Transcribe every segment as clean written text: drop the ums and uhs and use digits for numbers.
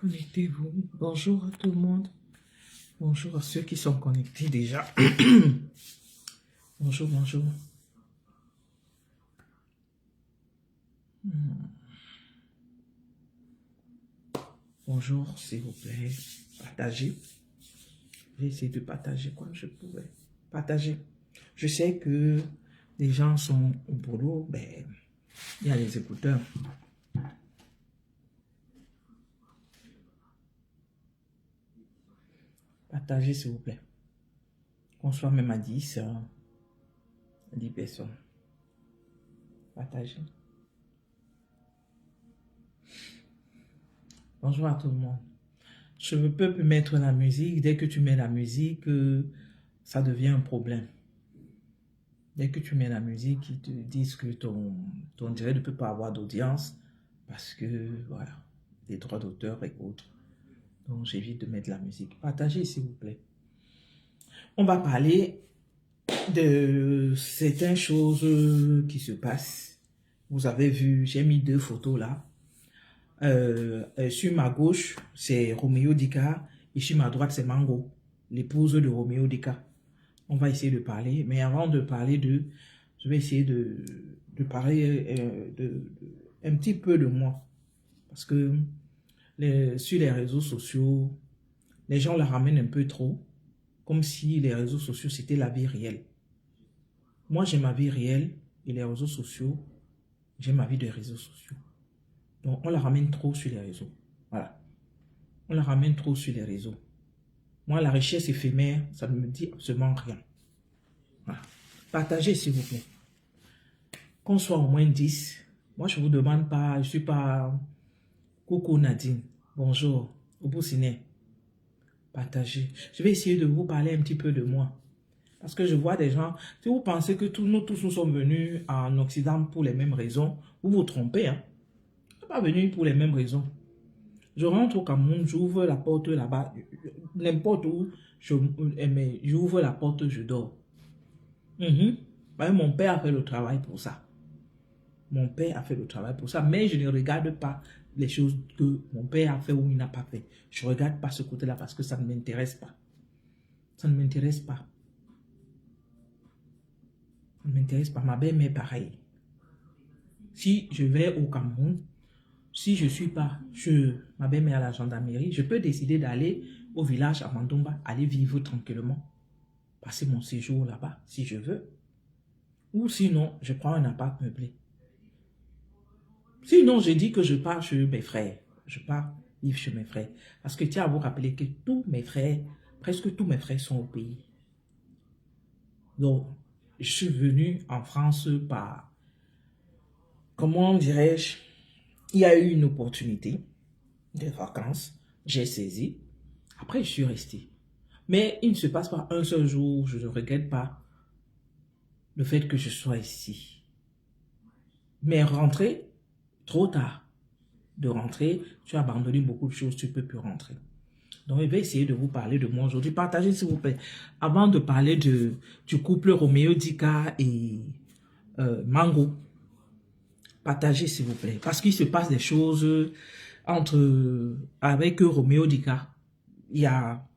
Connectez-vous. Bonjour à tout le monde. Bonjour à ceux qui sont connectés déjà. Bonjour, bonjour. Bonjour, s'il vous plaît. Partagez. Je vais essayer de partager comme je pourrais. Partager. Je sais que les gens sont au boulot, ben, il y a les écouteurs. Partagez, s'il vous plaît. Qu'on soit même à 10 personnes. Partagez. Bonjour à tout le monde. Je ne peux plus mettre la musique. Dès que tu mets la musique, ça devient un problème. Dès que tu mets la musique, ils te disent que ton direct ne peut pas avoir d'audience parce que, voilà, des droits d'auteur et autres. Donc, j'évite de mettre la musique. Partagez, s'il vous plaît. On va parler de certaines choses qui se passent. Vous avez vu, j'ai mis 2 photos là. Sur ma gauche, c'est Roméo Dika et sur ma droite, c'est Mango, l'épouse de Roméo Dika. On va essayer de parler, mais avant de parler je vais essayer de parler un petit peu de moi. Parce que sur les réseaux sociaux, les gens la ramènent un peu trop, comme si les réseaux sociaux, c'était la vie réelle. Moi, j'ai ma vie réelle et les réseaux sociaux, j'ai ma vie de réseaux sociaux. Donc, on la ramène trop sur les réseaux. Voilà. On la ramène trop sur les réseaux. Moi, la richesse éphémère, ça ne me dit absolument rien. Voilà. Partagez, s'il vous plaît. Qu'on soit au moins 10. Moi, je ne vous demande pas, je ne suis pas coucou Nadine. Bonjour. Obousiné. Partagez. Je vais essayer de vous parler un petit peu de moi. Parce que je vois des gens, si vous pensez que nous tous nous sommes venus en Occident pour les mêmes raisons, vous vous trompez. Hein? Je ne suis pas venu pour les mêmes raisons. Je rentre au Cameroun, j'ouvre la porte là-bas, n'importe où, j'ouvre la porte, je dors. Mon père a fait le travail pour ça. Mon père a fait le travail pour ça, mais je ne regarde pas les choses que mon père a fait ou il n'a pas fait. Je ne regarde pas ce côté-là parce que ça ne m'intéresse pas. Ça ne m'intéresse pas. Ça ne m'intéresse pas. Ma belle-mère est pareille. Si je vais au Cameroun, si je ne suis pas ma belle-mère à la gendarmerie, je peux décider d'aller au village à Mandomba, aller vivre tranquillement, passer mon séjour là-bas, si je veux. Ou sinon, je prends un appart meublé. Sinon, je dis que je pars chez mes frères. Je pars vivre chez mes frères. Parce que tiens à vous rappeler que tous mes frères, presque tous mes frères sont au pays. Donc, je suis venu en France par, comment dirais-je, il y a eu une opportunité de vacances, j'ai saisi. Après, je suis resté. Mais il ne se passe pas un seul jour, je ne regrette pas le fait que je sois ici. Mais rentrer, trop tard. De rentrer, tu as abandonné beaucoup de choses, tu ne peux plus rentrer. Donc, je vais essayer de vous parler de moi aujourd'hui. Partagez, s'il vous plaît. Avant de parler du couple Roméo Dika et Mango, partagez, s'il vous plaît. Parce qu'il se passe des choses avec Roméo Dika. Il y a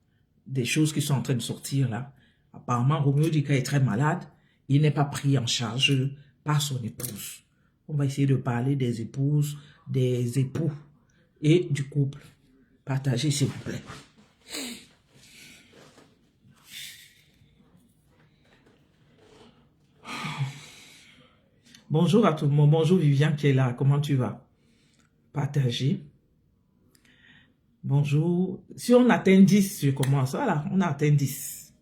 des choses qui sont en train de sortir là. Apparemment, Roméo Dika est très malade. Il n'est pas pris en charge par son épouse. On va essayer de parler des épouses, des époux et du couple. Partagez, s'il vous plaît. Bonjour à tout le monde. Bonjour Viviane qui est là. Comment tu vas? Partagez. Bonjour. Si on atteint 10, je commence. Voilà, on a atteint 10.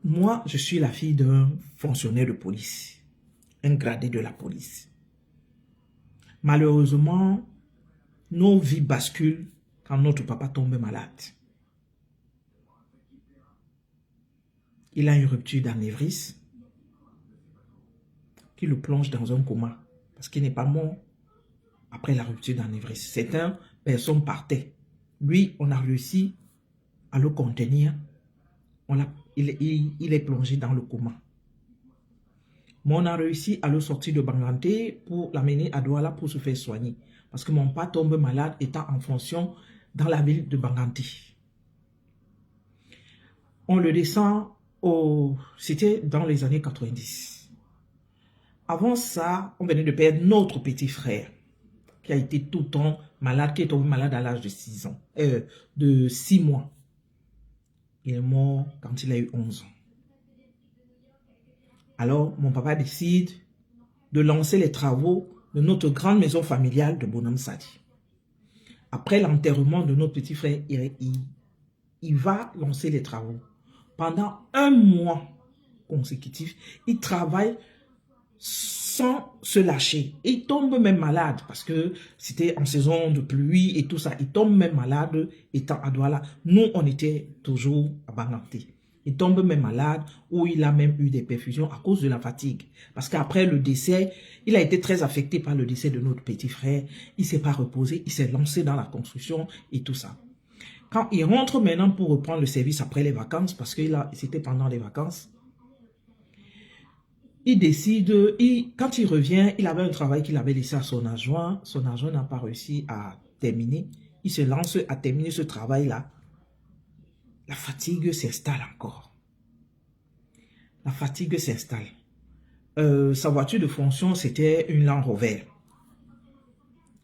Moi, je suis la fille d'un fonctionnaire de police, un gradé de la police. Malheureusement, nos vies basculent quand notre papa tombe malade. Il a une rupture d'anévrisme qui le plonge dans un coma parce qu'il n'est pas mort après la rupture d'anévrisme. Certaines personnes partaient. Lui, on a réussi à le contenir. Il est plongé dans le coma. Mais on a réussi à le sortir de Banganté pour l'amener à Douala pour se faire soigner. Parce que mon père tombe malade étant en fonction dans la ville de Banganté. On le descend c'était dans les années 90. Avant ça, on venait de perdre notre petit frère qui a été tout le temps malade, qui est tombé malade à l'âge de 6 mois. Il est mort quand il a eu 11 ans. Alors, mon papa décide de lancer les travaux de notre grande maison familiale de Bonhomme Sadi. Après l'enterrement de notre petit frère, il va lancer les travaux. Pendant 1 mois consécutif, il travaille sans se lâcher. Il tombe même malade parce que c'était en saison de pluie et tout ça. Il tombe même malade étant à Douala. Nous, on était toujours à Banganté. Il tombe même malade où il a même eu des perfusions à cause de la fatigue. Parce qu'après le décès, il a été très affecté par le décès de notre petit frère. Il ne s'est pas reposé, il s'est lancé dans la construction et tout ça. Quand il rentre maintenant pour reprendre le service après les vacances, parce que c'était pendant les vacances, il décide, quand il revient, il avait un travail qu'il avait laissé à son adjoint. Son adjoint n'a pas réussi à terminer. Il se lance à terminer ce travail-là. La fatigue s'installe encore. La fatigue s'installe. Sa voiture de fonction, c'était une Land Rover.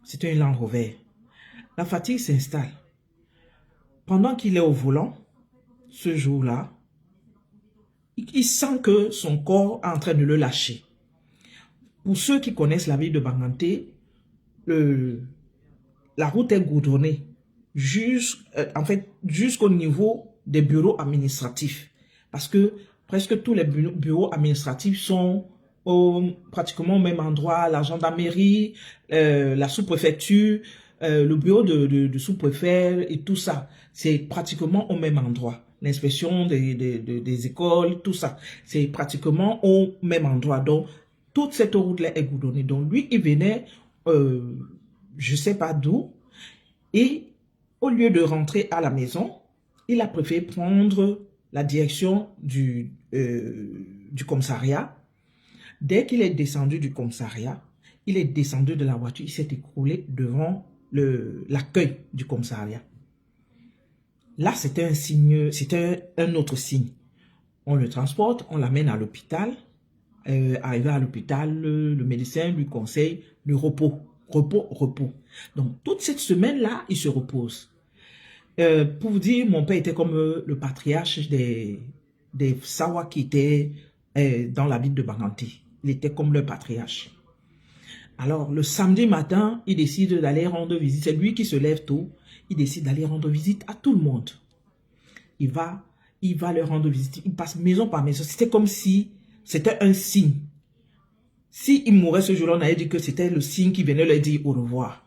C'était une Land Rover. La fatigue s'installe. Pendant qu'il est au volant, ce jour-là, il sent que son corps est en train de le lâcher. Pour ceux qui connaissent la ville de Banganté, la route est goudronnée jusqu'au niveau des bureaux administratifs. Parce que presque tous les bureaux administratifs sont pratiquement au même endroit. La gendarmerie, la sous-préfecture, le bureau de sous-préfet et tout ça. C'est pratiquement au même endroit. L'inspection des écoles, tout ça. C'est pratiquement au même endroit. Donc, toute cette route-là est goudronnée. Donc, lui, il venait, je ne sais pas d'où. Et au lieu de rentrer à la maison, il a préféré prendre la direction du commissariat. Dès qu'il est descendu du commissariat, il est descendu de la voiture, il s'est écroulé devant l'accueil du commissariat. Là, c'était un signe, c'était un autre signe. On le transporte, on l'amène à l'hôpital. Arrivé à l'hôpital, le médecin lui conseille le repos. Repos, repos. Donc, toute cette semaine-là, il se repose. Pour vous dire, mon père était comme le patriarche des Sawa qui étaient dans la ville de Banganté. Il était comme le patriarche. Alors, le samedi matin, il décide d'aller rendre visite. C'est lui qui se lève tôt. Il décide d'aller rendre visite à tout le monde. Il va leur rendre visite. Il passe maison par maison. C'était comme si c'était un signe. S'il mourait ce jour-là, on allait dire que c'était le signe qui venait leur dire au revoir.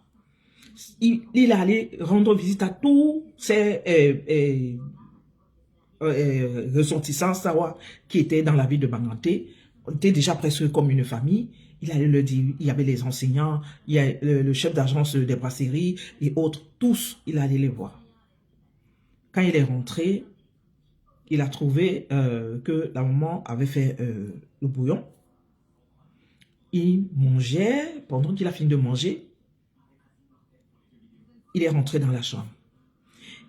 Il allait rendre visite à tous ces ressortissants Sawa qui étaient dans la ville de Banganté. On était déjà presque comme une famille. Il allait leur dire, il y avait les enseignants, il y a le chef d'agence des brasseries et autres. Tous, il allait les voir. Quand il est rentré, il a trouvé que la maman avait fait le bouillon. Il mangeait. Pendant qu'il a fini de manger, il est rentré dans la chambre.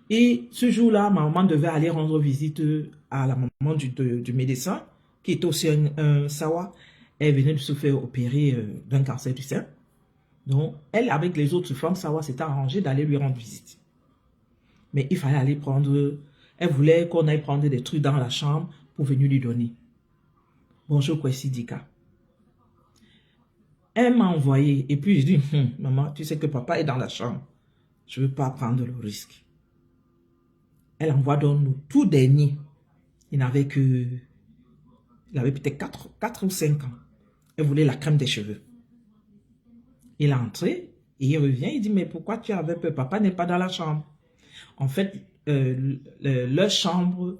Et ce jour-là, ma maman devait aller rendre visite à la maman du médecin, qui était aussi un Sawa. Elle venait de se faire opérer d'un cancer du sein. Donc, elle, avec les autres femmes Sawa, s'était arrangée d'aller lui rendre visite. Mais il fallait aller prendre... Elle voulait qu'on aille prendre des trucs dans la chambre pour venir lui donner. Bonjour, Kwesi Dika. Elle m'a envoyé. Et puis, je dis, maman, tu sais que papa est dans la chambre. je ne veux pas prendre le risque. Elle envoie donc nous tout dernier. Il avait peut-être 4 ou 5 ans. Elle voulait la crème des cheveux. Il est entré et il revient. Il dit, mais pourquoi tu avais peur? Papa n'est pas dans la chambre. En fait, leur chambre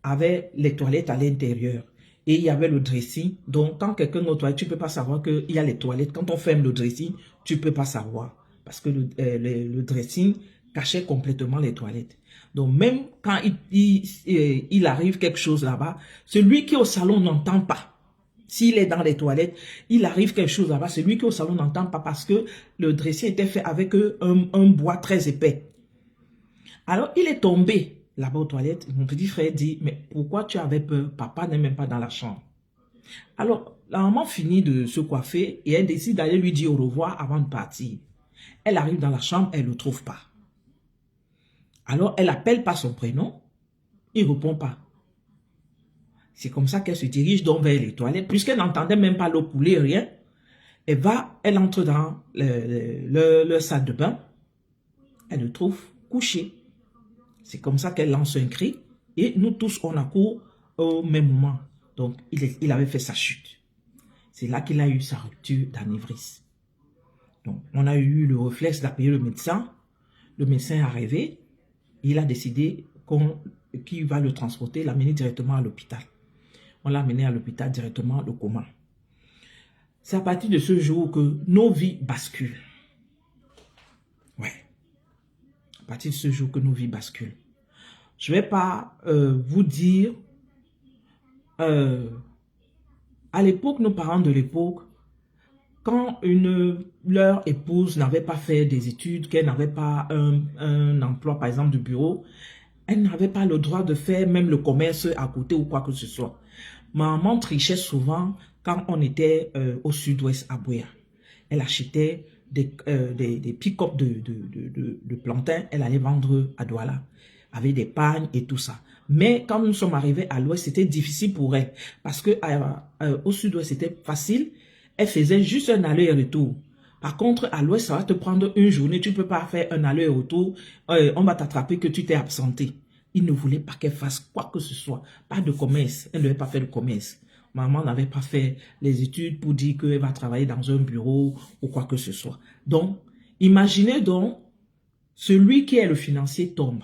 avait les toilettes à l'intérieur. Et il y avait le dressing. Donc, quand quelqu'un est aux toilettes, tu ne peux pas savoir qu'il y a les toilettes. Quand on ferme le dressing, tu ne peux pas savoir. Parce que le dressing cachait complètement les toilettes. Donc, même quand il arrive quelque chose là-bas, celui qui est au salon n'entend pas. S'il est dans les toilettes, il arrive quelque chose là-bas, celui qui est au salon n'entend pas parce que le dressing était fait avec un bois très épais. Alors, il est tombé là-bas aux toilettes. Mon petit frère dit, mais pourquoi tu avais peur? Papa n'est même pas dans la chambre. Alors, la maman finit de se coiffer et elle décide d'aller lui dire au revoir avant de partir. Elle arrive dans la chambre, elle ne le trouve pas. Alors, elle appelle par son prénom, il ne répond pas. C'est comme ça qu'elle se dirige donc vers les toilettes, puisqu'elle n'entendait même pas l'eau couler, rien. Elle entre dans le salle de bain, elle le trouve couché. C'est comme ça qu'elle lance un cri et nous tous on accourt au même moment. Donc il avait fait sa chute. C'est là qu'il a eu sa rupture d'anévrisme. Donc on a eu le réflexe d'appeler le médecin. Le médecin est arrivé. Il a décidé qu'il va le transporter, l'amener directement à l'hôpital. On l'a amené à l'hôpital directement, le coma. C'est à partir de ce jour que nos vies basculent. Ouais. À partir de ce jour que nos vies basculent. Je ne vais pas vous dire, à l'époque, nos parents de l'époque, quand leur épouse n'avait pas fait des études, qu'elle n'avait pas un emploi, par exemple, de bureau, elle n'avait pas le droit de faire même le commerce à côté ou quoi que ce soit. Maman trichait souvent quand on était au sud-ouest à Buea. Elle achetait des pick-up de plantains, elle allait vendre à Douala, avec des pagnes et tout ça. Mais quand nous sommes arrivés à l'ouest, c'était difficile pour elle. Parce que au sud-ouest, c'était facile. Elle faisait juste un aller-retour. Par contre, à l'ouest, ça va te prendre une journée. Tu ne peux pas faire un aller-retour. On va t'attraper que tu t'es absenté. Il ne voulait pas qu'elle fasse quoi que ce soit. Pas de commerce. Elle ne devait pas faire de commerce. Maman n'avait pas fait les études pour dire qu'elle va travailler dans un bureau ou quoi que ce soit. Donc, imaginez donc, celui qui est le financier tombe.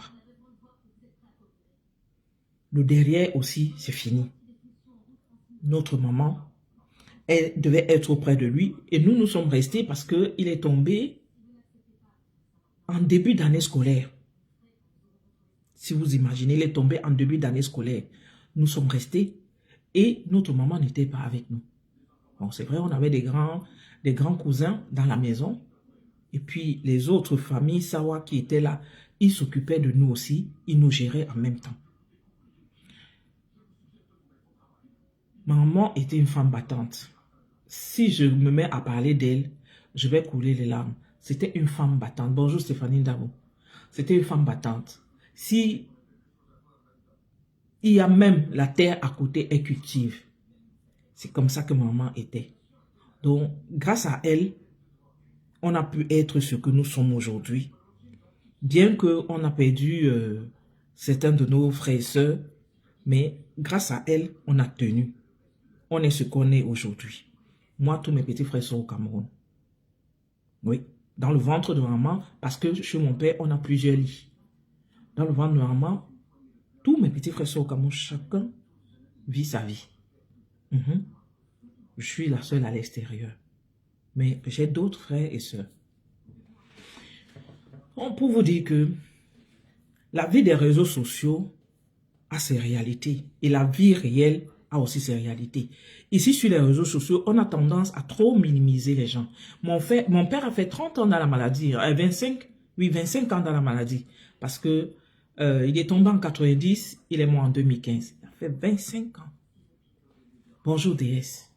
Le derrière aussi, c'est fini. Notre maman, elle devait être auprès de lui et nous sommes restés parce qu'il est tombé en début d'année scolaire. Si vous imaginez, il est tombé en début d'année scolaire. Nous sommes restés et notre maman n'était pas avec nous. Bon, c'est vrai, on avait des grands cousins dans la maison. Et puis, les autres familles Sawa qui étaient là, ils s'occupaient de nous aussi. Ils nous géraient en même temps. Maman était une femme battante. Si je me mets à parler d'elle, je vais couler les larmes. C'était une femme battante. Bonjour Stéphanie Ndabo. C'était une femme battante. Si il y a même la terre à côté, elle cultive. C'est comme ça que maman était. Donc, grâce à elle, on a pu être ce que nous sommes aujourd'hui. Bien qu'on a perdu certains de nos frères et sœurs, mais grâce à elle, on a tenu. On est ce qu'on est aujourd'hui. Moi, tous mes petits frères sont au Cameroun. Oui, dans le ventre de maman, parce que chez mon père, on a plusieurs lits. Dans le ventre de maman, tous mes petits frères sont au Cameroun. Chacun vit sa vie. Je suis la seule à l'extérieur. Mais j'ai d'autres frères et sœurs. Pour vous dire que la vie des réseaux sociaux a ses réalités. Et la vie réelle a aussi ses réalités. Ici, sur les réseaux sociaux, on a tendance à trop minimiser les gens. Mon père a fait 30 ans dans la maladie. 25 ans dans la maladie. Parce que il est tombé en 90, il est mort en 2015. Il a fait 25 ans. Bonjour DS.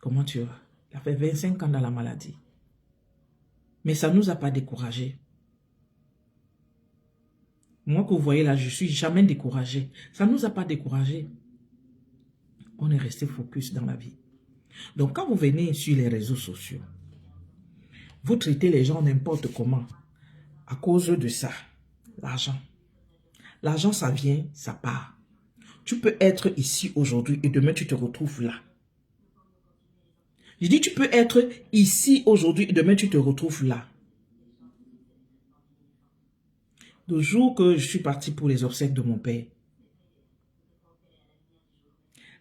Comment tu vas? Il a fait 25 ans dans la maladie. Mais ça ne nous a pas découragés. Moi que vous voyez là, je ne suis jamais découragé. Ça ne nous a pas découragés. On est resté focus dans la vie. Donc quand vous venez sur les réseaux sociaux, vous traitez les gens n'importe comment. à cause de ça. L'argent. L'argent, ça vient, ça part. Tu peux être ici aujourd'hui et demain, tu te retrouves là. Je dis, tu peux être ici aujourd'hui et demain, tu te retrouves là. Le jour que je suis parti pour les obsèques de mon père,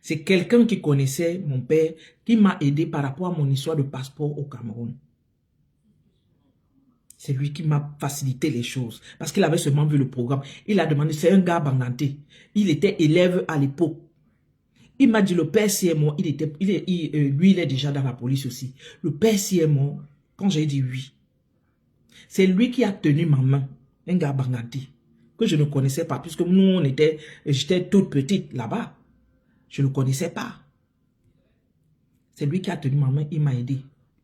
c'est quelqu'un qui connaissait mon père qui m'a aidé par rapport à mon histoire de passeport au Cameroun. C'est lui qui m'a facilité les choses. Parce qu'il avait seulement vu le programme. Il a demandé, c'est un gars banganté. Il était élève à l'époque. Il m'a dit, le père si est mort, lui il est déjà dans la police aussi. Le père si est mort, quand j'ai dit oui, c'est lui qui a tenu ma main. Un gars banganté. Que je ne connaissais pas. Puisque nous, j'étais toute petite là-bas. Je ne le connaissais pas. C'est lui qui a tenu ma main, il m'a aidé.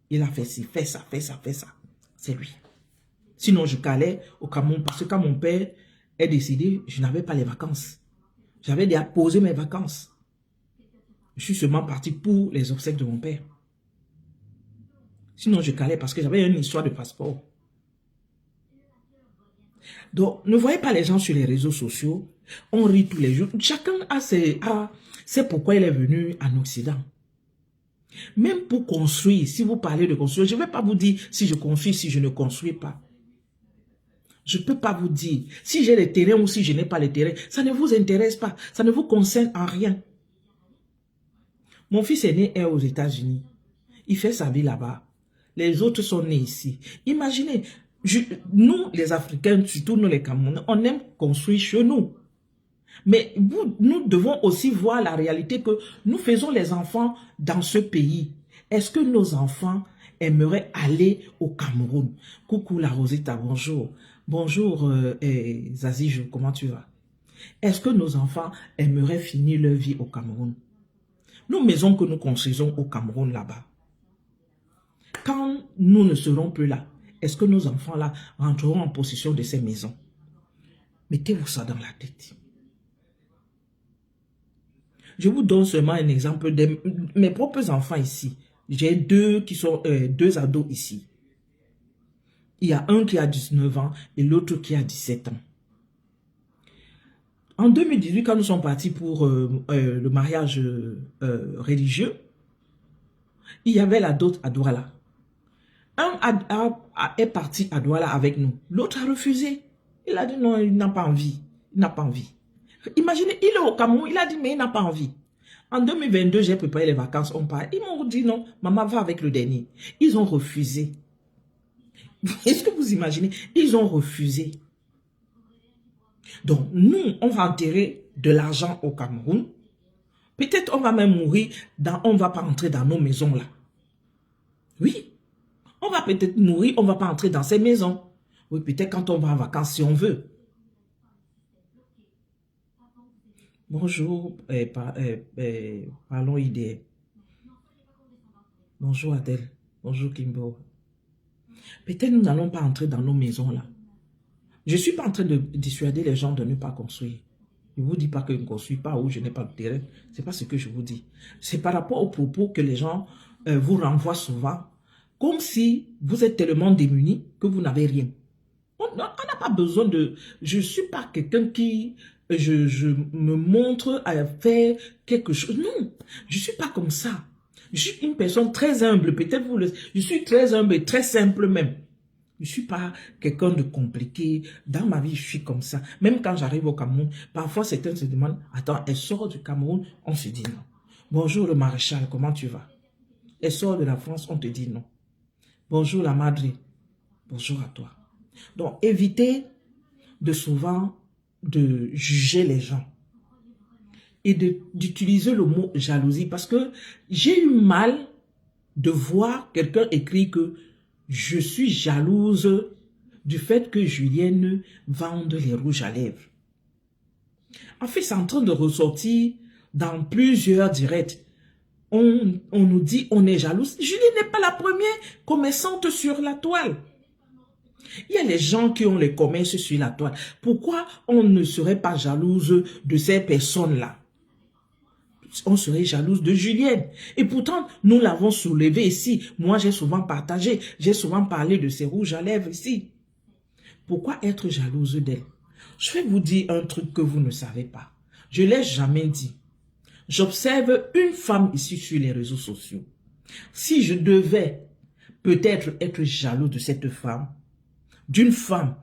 Il a fait ci, fait ça, fait ça, fait ça. C'est lui. Sinon, je calais au Cameroun parce que quand mon père est décédé, je n'avais pas les vacances. J'avais déjà posé mes vacances. Je suis seulement parti pour les obsèques de mon père. Sinon, je calais parce que j'avais une histoire de passeport. Donc, ne voyez pas les gens sur les réseaux sociaux. On rit tous les jours. Chacun a c'est pourquoi il est venu en Occident. Même pour construire, si vous parlez de construire, je ne vais pas vous dire si je construis, si je ne construis pas. Je ne peux pas vous dire si j'ai les terrains ou si je n'ai pas les terrains. Ça ne vous intéresse pas. Ça ne vous concerne en rien. Mon fils aîné est aux États-Unis. Il fait sa vie là-bas. Les autres sont nés ici. Imaginez, nous les Africains, surtout nous les Camerounais, on aime construire chez nous. Mais nous devons aussi voir la réalité que nous faisons les enfants dans ce pays. Est-ce que nos enfants aimeraient aller au Cameroun? Coucou la Rosita, bonjour. Bonjour Zazijo, comment tu vas? Est-ce que nos enfants aimeraient finir leur vie au Cameroun? Nos maisons que nous construisons au Cameroun là-bas. Quand nous ne serons plus là, est-ce que nos enfants là rentreront en possession de ces maisons? Mettez-vous ça dans la tête. Je vous donne seulement un exemple de mes propres enfants ici. J'ai deux ados ici. Il y a un qui a 19 ans et l'autre qui a 17 ans. En 2018, quand nous sommes partis pour le mariage religieux, il y avait la dot à Douala. Un est parti à Douala avec nous. L'autre a refusé. Il a dit non, il n'a pas envie. Il n'a pas envie. Imaginez, il est au Cameroun, il a dit mais il n'a pas envie. En 2022, j'ai préparé les vacances, on part. Ils m'ont dit non, maman va avec le dernier. Ils ont refusé. Est-ce que vous imaginez? Ils ont refusé. Donc, nous, on va enterrer de l'argent au Cameroun. Peut-être on va même mourir, on ne va pas entrer dans nos maisons là. Oui. On va peut-être mourir, on ne va pas entrer dans ces maisons. Oui, peut-être quand on va en vacances, si on veut. Bonjour, parlons idée. Bonjour Adèle. Bonjour Kimbo. Peut-être nous n'allons pas entrer dans nos maisons là. Je ne suis pas en train de dissuader les gens de ne pas construire. Je ne vous dis pas que je ne construis pas ou je n'ai pas de terrain. Ce n'est pas ce que je vous dis. C'est par rapport aux propos que les gens vous renvoient souvent. Comme si vous êtes tellement démunis que vous n'avez rien. On n'a pas besoin de... Je ne suis pas quelqu'un qui... Je me montre à faire quelque chose. Non, je ne suis pas comme ça. Je suis une personne très humble. Peut-être vous le... Je suis très humble et très simple même. Je ne suis pas quelqu'un de compliqué. Dans ma vie, je suis comme ça. Même quand j'arrive au Cameroun, parfois certains se demandent, attends, elle sort du Cameroun? On se dit non. Bonjour le maréchal, comment tu vas? Elle sort de la France, on te dit non. Bonjour la madre. Bonjour à toi. Donc, évitez de souvent de juger les gens et d'utiliser le mot jalousie parce que j'ai eu mal de voir quelqu'un écrire que je suis jalouse du fait que Julienne vende les rouges à lèvres. En fait, c'est en train de ressortir dans plusieurs directs. On nous dit on est jalouse. Julienne n'est pas la première commerçante sur la toile. Il y a les gens qui ont les commerces sur la toile. Pourquoi on ne serait pas jalouse de ces personnes-là? On serait jalouse de Julienne. Et pourtant, nous l'avons soulevé ici. Moi, j'ai souvent partagé, j'ai souvent parlé de ces rouges à lèvres ici. Pourquoi être jalouse d'elle? Je vais vous dire un truc que vous ne savez pas. Je ne l'ai jamais dit. J'observe une femme ici sur les réseaux sociaux. Si je devais peut-être être jaloux de cette femme, d'une femme,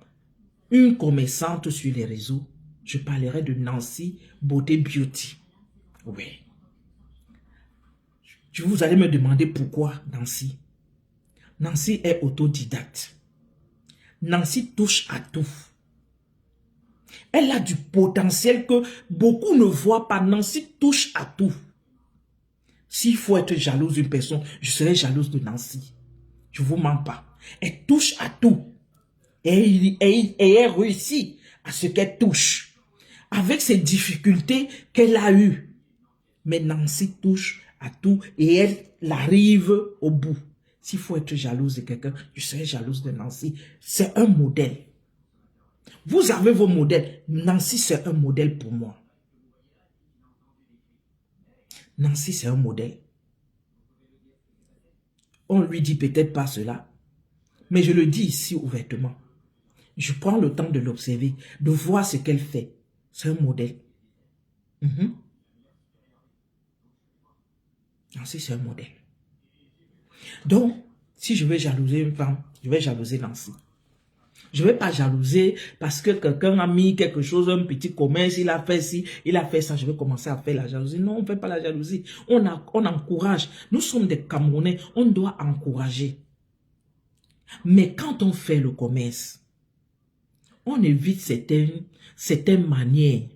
une commerçante sur les réseaux, je parlerai de Nancy Beauté Beauty. Oui. Vous allez me demander pourquoi Nancy. Nancy est autodidacte. Nancy touche à tout. Elle a du potentiel que beaucoup ne voient pas. Nancy touche à tout. S'il faut être jalouse d'une personne, je serai jalouse de Nancy. Je ne vous mens pas. Elle touche à tout. Et elle réussit à ce qu'elle touche. Avec ces difficultés qu'elle a eues. Mais Nancy touche à tout et elle arrive au bout. S'il faut être jalouse de quelqu'un, je serai jalouse de Nancy. C'est un modèle. Vous avez vos modèles. Nancy, c'est un modèle pour moi. Nancy, c'est un modèle. On lui dit peut-être pas cela, mais je le dis ici ouvertement. Je prends le temps de l'observer, de voir ce qu'elle fait. C'est un modèle. Nancy, c'est un modèle. Donc, si je veux jalouser une femme, je vais jalouser Nancy. Je ne vais pas jalouser parce que quelqu'un a mis quelque chose, un petit commerce, il a fait ci, il a fait ça, je vais commencer à faire la jalousie. Non, on ne fait pas la jalousie. On encourage. Nous sommes des Camerounais, on doit encourager. Mais quand on fait le commerce, on évite certaines manières.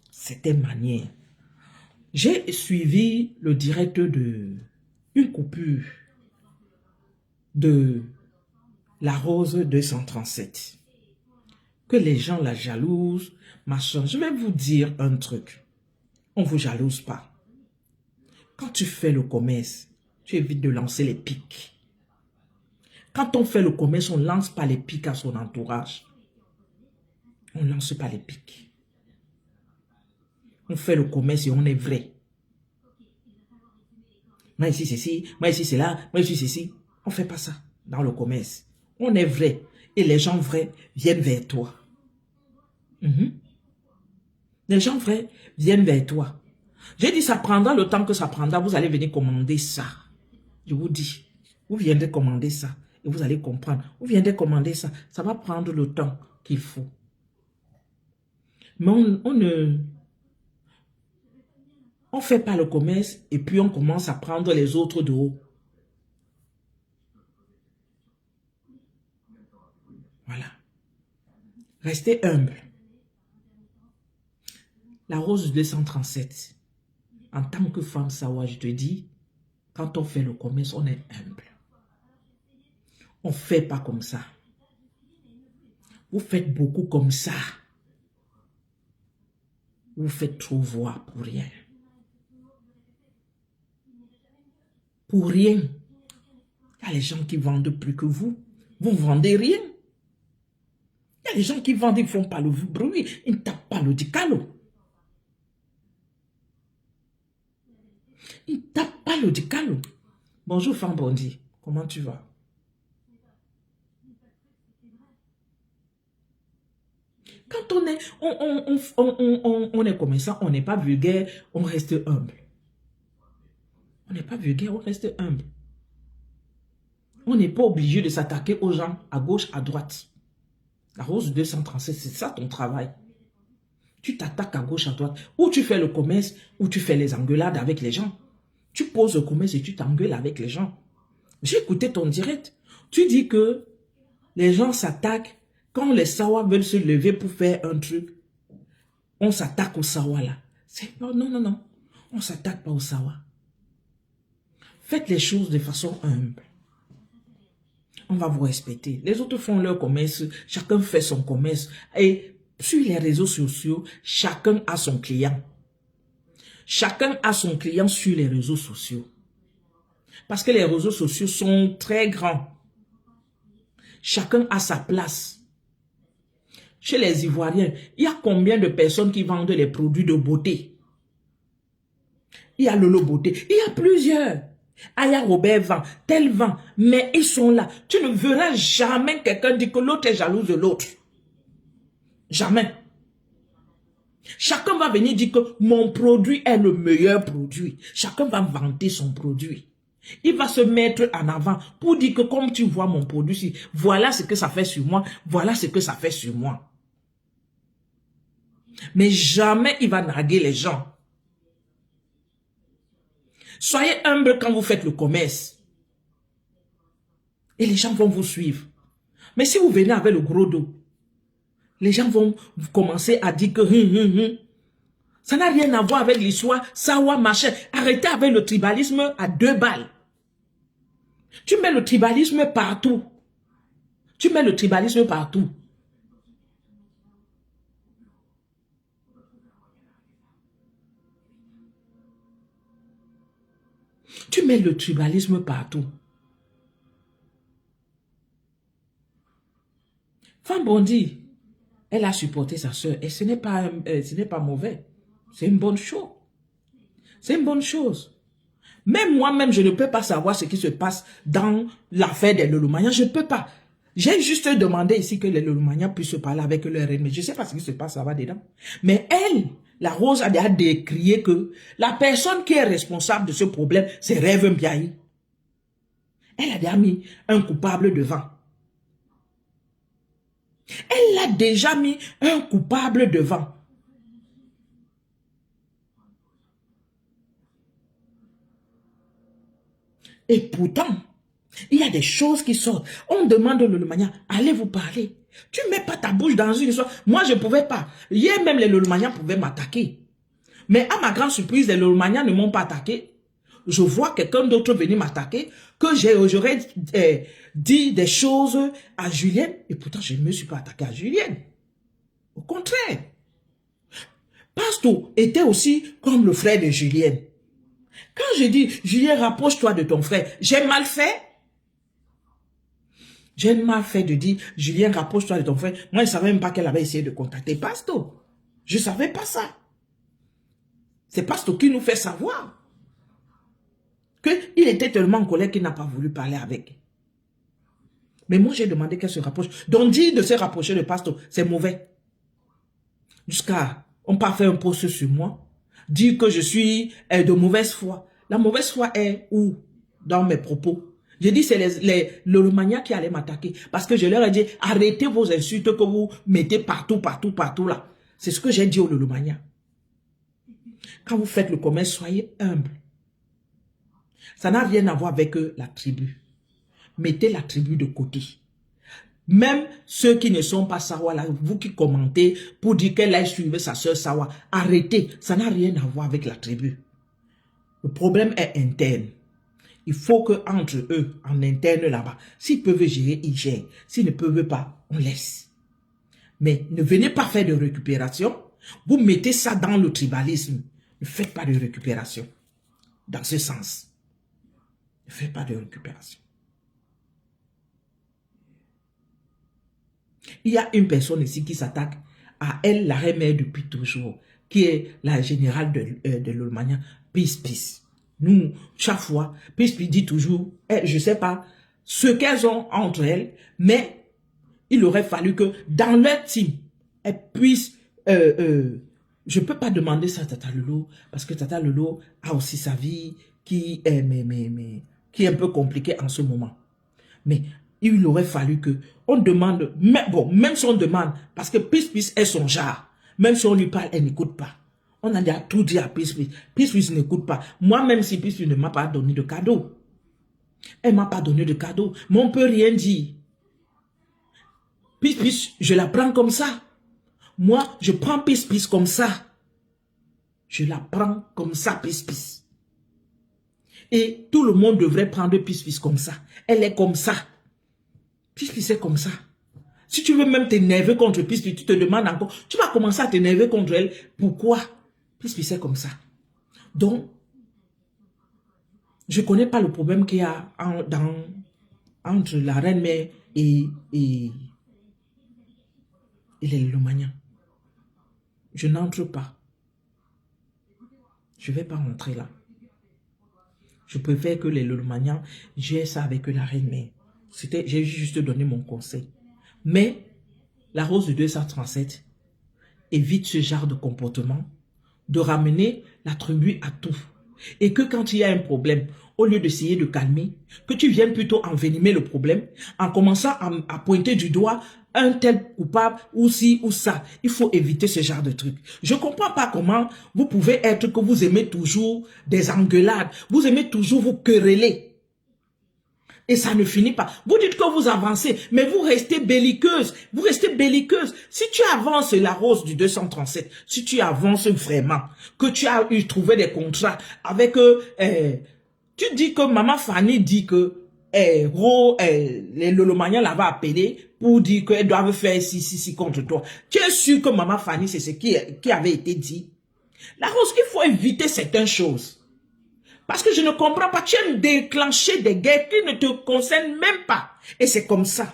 Certaines manières. J'ai suivi le direct de une coupure de la Rose 237. Que les gens la jalousent, machin. Je vais vous dire un truc. On ne vous jalouse pas. Quand tu fais le commerce, tu évites de lancer les pics. Quand on fait le commerce, on ne lance pas les pics à son entourage. On ne lance pas les pics. On fait le commerce et on est vrai. Moi ici c'est ci, moi ici c'est là, moi ici c'est ci. On ne fait pas ça dans le commerce. On est vrai. Et les gens vrais viennent vers toi. Les gens vrais viennent vers toi. J'ai dit ça prendra le temps que ça prendra. Vous allez venir commander ça. Je vous dis. Vous viendrez commander ça. Et vous allez comprendre. Vous viendrez commander ça. Ça va prendre le temps qu'il faut. Mais on ne fait pas le commerce et puis on commence à prendre les autres de haut. Voilà. Restez humble. La Rose 237. En tant que femme Sawa, je te dis, quand on fait le commerce, on est humble. On ne fait pas comme ça. Vous faites beaucoup comme ça. Vous faites trop voir pour rien. Pour rien. Il y a les gens qui vendent plus que vous. Vous ne vendez rien. Il y a les gens qui vendent, ils ne font pas le bruit. Ils ne tapent pas le dicalo. Ils ne tapent pas le dicalo. Bonjour Fambondi. Comment tu vas? Quand on est comme ça, on n'est pas vulgaire, on reste humble. On n'est pas vulgaire, on reste humble. On n'est pas obligé de s'attaquer aux gens à gauche, à droite. La Rose 237, c'est ça ton travail. Tu t'attaques à gauche, à droite. Ou tu fais le commerce, ou tu fais les engueulades avec les gens. Tu poses le commerce et tu t'engueules avec les gens. J'ai écouté ton direct. Tu dis que les gens s'attaquent quand les Sawa veulent se lever pour faire un truc. On s'attaque aux Sawa là. Non, non, non, non. On ne s'attaque pas aux Sawa. Faites les choses de façon humble. On va vous respecter. Les autres font leur commerce. Chacun fait son commerce. Et sur les réseaux sociaux, chacun a son client. Chacun a son client sur les réseaux sociaux. Parce que les réseaux sociaux sont très grands. Chacun a sa place. Chez les Ivoiriens, il y a combien de personnes qui vendent les produits de beauté? Il y a Lolo Beauté. Il y a plusieurs. Aya Robert vend, tel vend, mais ils sont là. Tu ne verras jamais quelqu'un dire que l'autre est jaloux de l'autre. Jamais. Chacun va venir dire que mon produit est le meilleur produit. Chacun va vanter son produit. Il va se mettre en avant pour dire que comme tu vois mon produit, voilà ce que ça fait sur moi, voilà ce que ça fait sur moi. Mais jamais il va narguer les gens. Soyez humble quand vous faites le commerce. Et les gens vont vous suivre. Mais si vous venez avec le gros dos, les gens vont commencer à dire que ça n'a rien à voir avec l'histoire, sawa, machin. Arrêtez avec le tribalisme à 2 balles. Tu mets le tribalisme partout. Tu mets le tribalisme partout. Tu mets le tribalisme partout. Femme Bondi, elle a supporté sa soeur et ce n'est pas mauvais. C'est une bonne chose. C'est une bonne chose. Même moi-même, je ne peux pas savoir ce qui se passe dans l'affaire des Lolomanians. Je ne peux pas. J'ai juste demandé ici que les Lolomanians puissent parler avec leur reine, mais je ne sais pas ce qui se passe là-bas dedans. Mais elle, la Rose a déjà décrié que la personne qui est responsable de ce problème, c'est Rêve Mbiaye. Elle a déjà mis un coupable devant. Elle a déjà mis un coupable devant. Et pourtant, il y a des choses qui sortent. On demande au Lolomania, allez vous parler. Tu ne mets pas ta bouche dans une histoire. Moi, je ne pouvais pas. Hier même, les Lolomaniens pouvaient m'attaquer. Mais à ma grande surprise, les Lolomaniens ne m'ont pas attaqué. Je vois quelqu'un d'autre venir m'attaquer, que j'aurais dit des choses à Julienne. Et pourtant, je ne me suis pas attaqué à Julienne. Au contraire. Pasteur était aussi comme le frère de Julienne. Quand je dis, Julien, rapproche-toi de ton frère, j'ai mal fait. J'ai mal fait de dire, Julien, rapproche-toi de ton frère. Moi, je ne savais même pas qu'elle avait essayé de contacter Pasteur. Je ne savais pas ça. C'est Pasteur qui nous fait savoir qu'il était tellement en colère qu'il n'a pas voulu parler avec. Mais moi, j'ai demandé qu'elle se rapproche. Donc, dire de se rapprocher de Pasteur, c'est mauvais. Jusqu'à, on peut faire un post sur moi, dire que je suis de mauvaise foi. La mauvaise foi est où? Dans mes propos. J'ai dit c'est les Lolomaniens qui allaient m'attaquer. Parce que je leur ai dit, arrêtez vos insultes que vous mettez partout là. C'est ce que j'ai dit aux Lolomaniens. Quand vous faites le commerce, soyez humble. Ça n'a rien à voir avec la tribu. Mettez la tribu de côté. Même ceux qui ne sont pas Sawa, là, vous qui commentez pour dire qu'elle a suivi sa soeur Sawa, arrêtez. Ça n'a rien à voir avec la tribu. Le problème est interne. Il faut qu'entre eux, en interne là-bas, s'ils peuvent gérer, ils gèrent. S'ils ne peuvent pas, on laisse. Mais ne venez pas faire de récupération. Vous mettez ça dans le tribalisme. Ne faites pas de récupération. Dans ce sens. Ne faites pas de récupération. Il y a une personne ici qui s'attaque à elle, la reine-mère depuis toujours, qui est la générale de l'Allemagne, Peace. Nous, chaque fois, Peace dit toujours, je ne sais pas ce qu'elles ont entre elles, mais il aurait fallu que dans leur team, elles puissent... je ne peux pas demander ça à Tata Lolo, parce que Tata Lolo a aussi sa vie qui est, qui est un peu compliquée en ce moment. Mais il aurait fallu que on demande, mais bon, même si on demande, parce que Peace est son genre, même si on lui parle, elle n'écoute pas. On a déjà tout dit à Peace. Peace n'écoute pas. Moi, même si Peace ne m'a pas donné de cadeau, elle ne m'a pas donné de cadeau, mais on ne peut rien dire. Peace, je la prends comme ça. Moi, je prends Peace comme ça. Je la prends comme ça, Peace. Et tout le monde devrait prendre Peace comme ça. Elle est comme ça. Peace est comme ça. Si tu veux même t'énerver contre Peace, tu te demandes encore, tu vas commencer à t'énerver contre elle. Pourquoi? Peace est comme ça. Donc, je ne connais pas le problème qu'il y a entre la reine-mère et les Lolomanians. Je n'entre pas. Je ne vais pas rentrer là. Je préfère que les Lolomanians gèrent ça avec la reine mère. J'ai juste donné mon conseil. Mais la rose de 237 évite ce genre de comportement, de ramener la tribu à tout. Et que quand il y a un problème, au lieu d'essayer de calmer, que tu viennes plutôt envenimer le problème en commençant à pointer du doigt un tel coupable ou ci ou ça. Il faut éviter ce genre de truc. Je ne comprends pas comment vous pouvez être que vous aimez toujours des engueulades, vous aimez toujours vous quereller. Et ça ne finit pas. Vous dites que vous avancez, mais vous restez belliqueuse. Vous restez belliqueuse. Si tu avances la rose du 237, si tu avances vraiment, que tu as eu trouvé des contrats avec... tu dis que Maman Fanny dit que les Lolomanians l'avaient appelé pour dire qu'elles doivent faire ci contre toi. Tu es sûr que Maman Fanny, c'est ce qui avait été dit? La rose, il faut éviter certaines choses. Parce que je ne comprends pas, tu aimes déclencher des guerres qui ne te concernent même pas. Et c'est comme ça.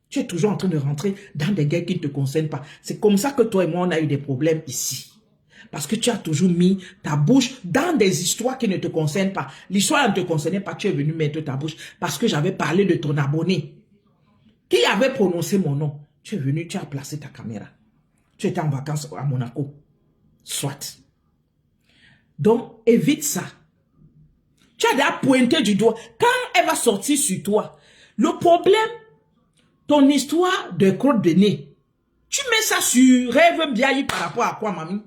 Tu es toujours en train de rentrer dans des guerres qui ne te concernent pas. C'est comme ça que toi et moi, on a eu des problèmes ici. Parce que tu as toujours mis ta bouche dans des histoires qui ne te concernent pas. L'histoire ne te concernait pas, tu es venu mettre ta bouche parce que j'avais parlé de ton abonné qui avait prononcé mon nom. Tu es venu, tu as placé ta caméra. Tu étais en vacances à Monaco. Soit. Donc, évite ça. Tu as déjà pointé du doigt. Quand elle va sortir sur toi, le problème, ton histoire de crotte de nez, tu mets ça sur Rêve Biaï par rapport à quoi, mamie?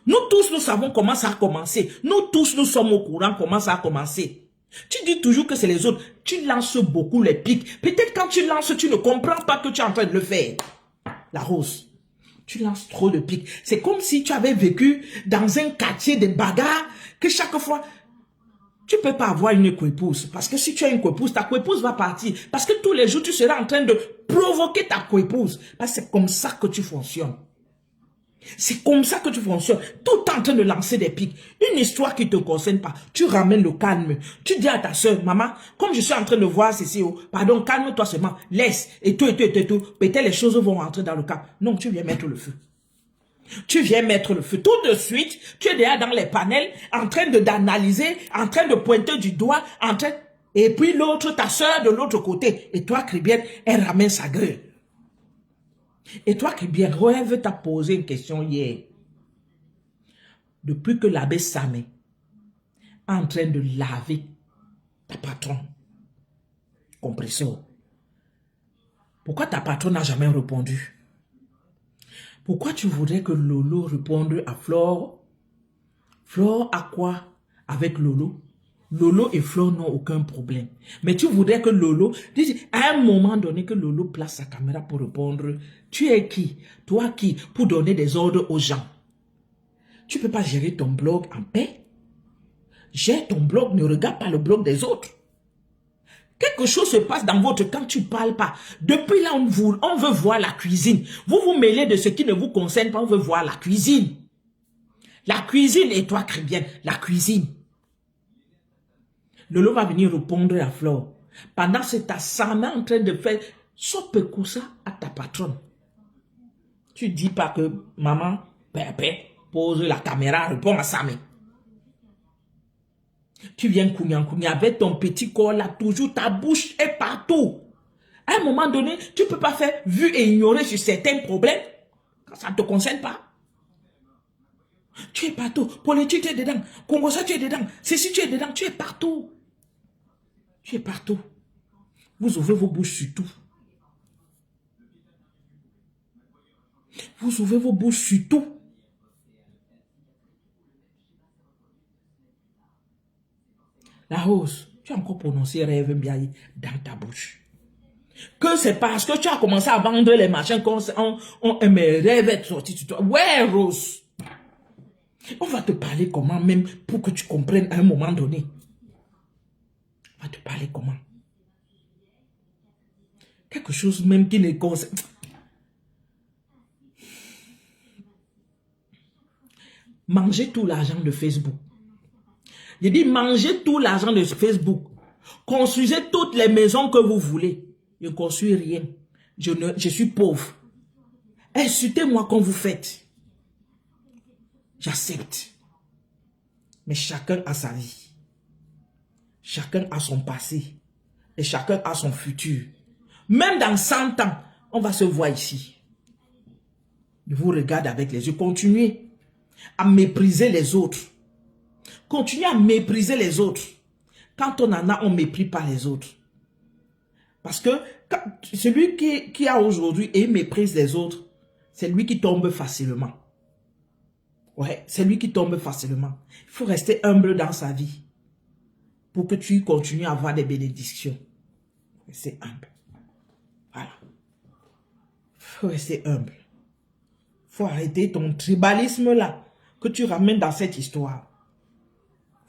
Nous tous, nous savons comment ça a commencé. Nous tous, nous sommes au courant comment ça a commencé. Tu dis toujours que c'est les autres. Tu lances beaucoup les pics. Peut-être quand tu lances, tu ne comprends pas que tu es en train de le faire. La rose. Tu lances trop de pics. C'est comme si tu avais vécu dans un quartier de bagarres que chaque fois, tu ne peux pas avoir une coépouse. Parce que si tu as une coépouse, ta coépouse va partir. Parce que tous les jours, tu seras en train de provoquer ta coépouse. Parce que c'est comme ça que tu fonctionnes. C'est comme ça que tu fonctionnes. Tout en train de lancer des pics. Une histoire qui ne te concerne pas. Tu ramènes le calme. Tu dis à ta soeur, maman, comme je suis en train de voir ceci, pardon, calme-toi seulement. Laisse. Et tout. Peut-être les choses vont rentrer dans le cas. Non, tu viens mettre le feu. Tu viens mettre le feu. Tout de suite, tu es déjà dans les panels, en train d'analyser, en train de pointer du doigt, et puis l'autre, ta soeur de l'autre côté. Et toi, Cribienne, elle ramène sa gueule. Et toi, Cribienne, Rêve t'a posé une question hier. Depuis que l'abbé Samé est en train de laver ta patronne, compresseur, pourquoi ta patronne n'a jamais répondu? Pourquoi tu voudrais que Lolo réponde à Flore? Flore a quoi avec Lolo? Lolo et Flore n'ont aucun problème. Mais tu voudrais que Lolo, à un moment donné, que Lolo place sa caméra pour répondre. Tu es qui? Toi qui? Pour donner des ordres aux gens. Tu ne peux pas gérer ton blog en paix. Gère ton blog, ne regarde pas le blog des autres. Quelque chose se passe dans votre camp, tu ne parles pas. Depuis là, on veut voir la cuisine. Vous vous mêlez de ce qui ne vous concerne pas, on veut voir la cuisine. La cuisine, et toi, Cribienne, la cuisine. Lolo va venir répondre à Flore. Pendant ce temps, Sama en train de faire ça à ta patronne. Tu dis pas que maman, pépé, pose la caméra, répond à Samé. Tu viens cougnan avec ton petit corps là, toujours ta bouche est partout. À un moment donné, tu ne peux pas faire vu et ignorer sur certains problèmes quand ça ne te concerne pas. Tu es partout. Politique, tu es dedans. Congossa, tu es dedans. Ceci, tu es dedans. Tu es partout. Tu es partout. Vous ouvrez vos bouches sur tout. Vous ouvrez vos bouches sur tout. La rose, tu as encore prononcé Rêve Biaï dans ta bouche. Que c'est parce que tu as commencé à vendre les machins qu'on me rêve être sorti sur toi. Ouais, Rose. On va te parler comment même pour que tu comprennes à un moment donné. On va te parler comment. Quelque chose même qui ne concerne... Mangez tout l'argent de Facebook. Je dis mangez tout l'argent de Facebook. Construisez toutes les maisons que vous voulez. Je ne construis rien. Je suis pauvre. Insultez-moi comme vous faites. J'accepte. Mais chacun a sa vie. Chacun a son passé. Et chacun a son futur. Même dans 100 ans, on va se voir ici. Je vous regarde avec les yeux. Continuez à mépriser les autres. Continuez à mépriser les autres. Quand on en a, on ne méprise pas les autres. Parce que celui qui a aujourd'hui et méprise les autres, c'est lui qui tombe facilement. Ouais, c'est lui qui tombe facilement. Il faut rester humble dans sa vie pour que tu continues à avoir des bénédictions. Rester humble. Voilà. Il faut rester humble. Il faut arrêter ton tribalisme là que tu ramènes dans cette histoire.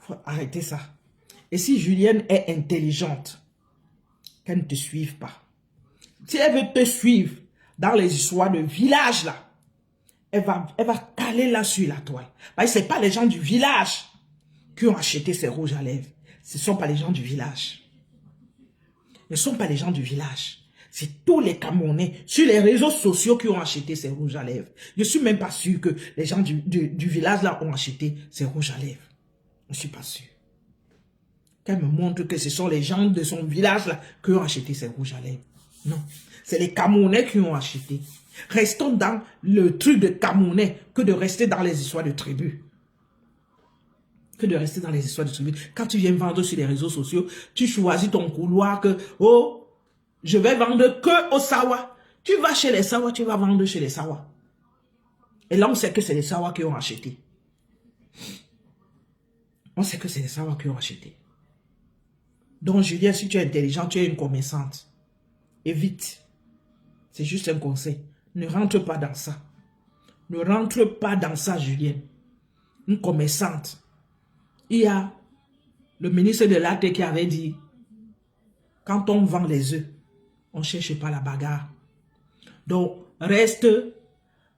Il faut arrêter ça. Et si Julienne est intelligente, qu'elle ne te suive pas. Si elle veut te suivre dans les histoires de village là, elle va caler là sur la toile. Parce que ce n'est pas les gens du village qui ont acheté ces rouges à lèvres. Ce ne sont pas les gens du village. Ce ne sont pas les gens du village. C'est tous les Camerounais sur les réseaux sociaux qui ont acheté ces rouges à lèvres. Je ne suis même pas sûr que les gens du village là ont acheté ces rouges à lèvres. Je ne suis pas sûr. Qu'elle me montre que ce sont les gens de son village là qui ont acheté ces rouges à lèvres. Non, c'est les Camerounais qui ont acheté. Restons dans le truc de Camerounais que de rester dans les histoires de tribus. Que de rester dans les histoires de tribus. Quand tu viens vendre sur les réseaux sociaux, tu choisis ton couloir que, oh, je vais vendre que au Sawa. Tu vas chez les Sawa, tu vas vendre chez les Sawa. Et là, on sait que c'est les Sawa qui ont acheté. On sait que c'est les Sawa qui ont acheté. Donc, Julien, si tu es intelligent, tu es une commerçante. Évite. C'est juste un conseil. Ne rentre pas dans ça. Ne rentre pas dans ça, Julien. Une commerçante. Il y a le ministre de l'Art qui avait dit, quand on vend les œufs, on ne cherche pas la bagarre. Donc, reste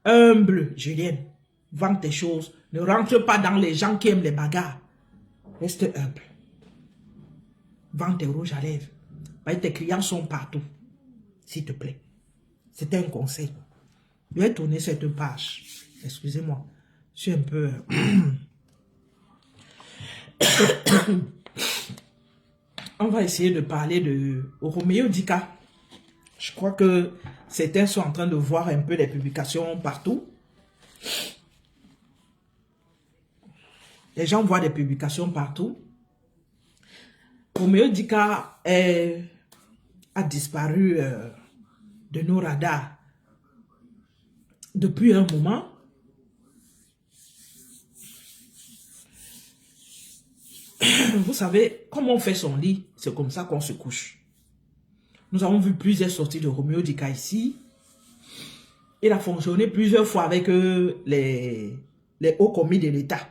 humble, Julien. Vends tes choses. Ne rentre pas dans les gens qui aiment les bagarres. Reste humble. Vends tes rouges à lèvres. Tes clients sont partout. S'il te plaît. C'était un conseil. Je vais tourner cette page. Excusez-moi. Je suis un peu... On va essayer de parler de Roméo Dika. Je crois que certains sont en train de voir un peu les publications partout. Les gens voient des publications partout. Roméo Dika a disparu de nos radars depuis un moment. Vous savez, comme on fait son lit, c'est comme ça qu'on se couche. Nous avons vu plusieurs sorties de Roméo Dika ici. Il a fonctionné plusieurs fois avec les hauts commis de l'État.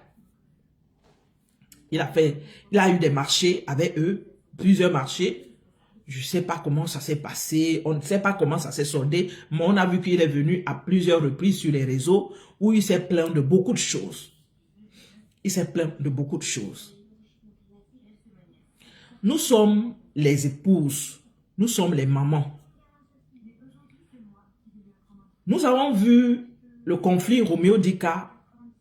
Il a eu des marchés avec eux, plusieurs marchés. Je ne sais pas comment ça s'est passé, on ne sait pas comment ça s'est soldé, mais on a vu qu'il est venu à plusieurs reprises sur les réseaux où il s'est plaint de beaucoup de choses. Il s'est plaint de beaucoup de choses. Nous sommes les épouses, nous sommes les mamans. Nous avons vu le conflit Roméo Dika.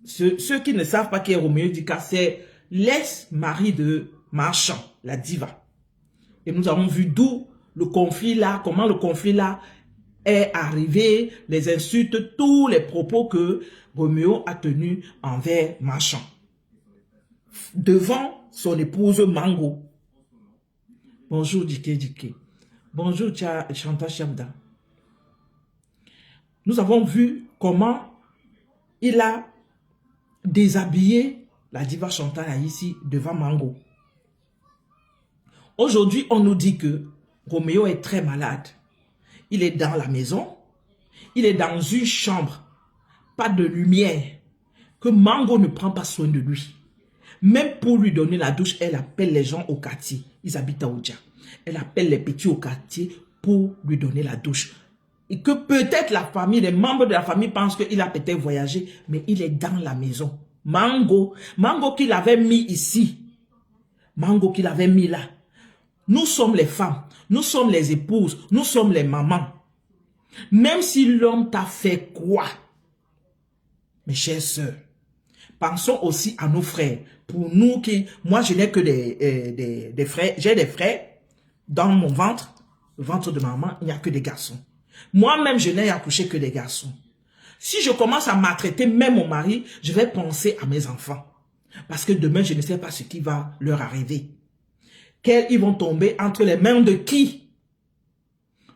Ceux qui ne savent pas qui est Roméo Dika, c'est l'ex-mari de Marchand, la diva. Et nous avons vu d'où le conflit là, comment le conflit là est arrivé, les insultes, tous les propos que Roméo a tenus envers Marchand. Devant son épouse Mango. Bonjour Dike Dike. Bonjour Chanta Chabda. Nous avons vu comment il a déshabillé la diva Chantal ici devant Mango. Aujourd'hui, on nous dit que Roméo est très malade. Il est dans la maison. Il est dans une chambre. Pas de lumière. Que Mango ne prend pas soin de lui. Même pour lui donner la douche, elle appelle les gens au quartier. Ils habitent à Oudja. Elle appelle les petits au quartier pour lui donner la douche. Et que peut-être la famille, les membres de la famille pensent qu'il a peut-être voyagé, mais il est dans la maison. Mango qu'il avait mis ici. Mango qu'il avait mis là. Nous sommes les femmes, nous sommes les épouses, nous sommes les mamans. Même si l'homme t'a fait quoi, mes chères sœurs, Pensons aussi à nos frères. Pour nous qui... Moi, je n'ai que des frères. J'ai des frères dans mon ventre. Le ventre de maman, il n'y a que des garçons. Moi-même, je n'ai accouché que des garçons. Si je commence à maltraiter même mon mari, je vais penser à mes enfants. Parce que demain, je ne sais pas ce qui va leur arriver. Ils vont tomber entre les mains de qui?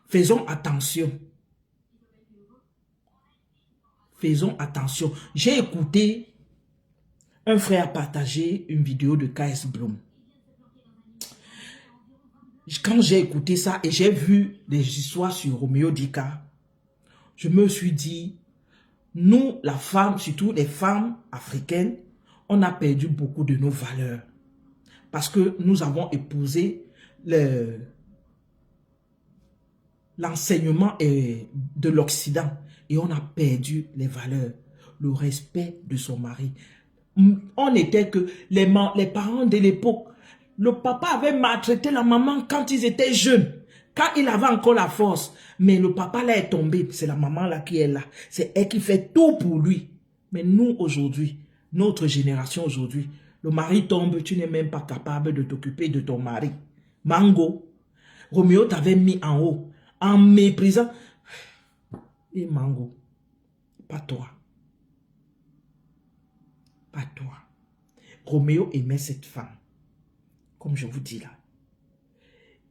Faisons attention. Faisons attention. J'ai écouté un frère partager une vidéo de KS Bloom. Quand j'ai écouté ça et j'ai vu des histoires sur Roméo Dika, je me suis dit, nous, la femme, surtout les femmes africaines, on a perdu beaucoup de nos valeurs. Parce que nous avons épousé l'enseignement de l'Occident et on a perdu les valeurs, le respect de son mari. On n'était que les parents de l'époque. Le papa avait maltraité la maman quand ils étaient jeunes, quand il avait encore la force. Mais le papa là est tombé, c'est la maman là qui est là. C'est elle qui fait tout pour lui. Mais nous aujourd'hui, notre génération aujourd'hui, le mari tombe, tu n'es même pas capable de t'occuper de ton mari. Mango, Roméo t'avait mis en haut, en méprisant. Et Mango, pas toi. Pas toi. Roméo aimait cette femme. Comme je vous dis là.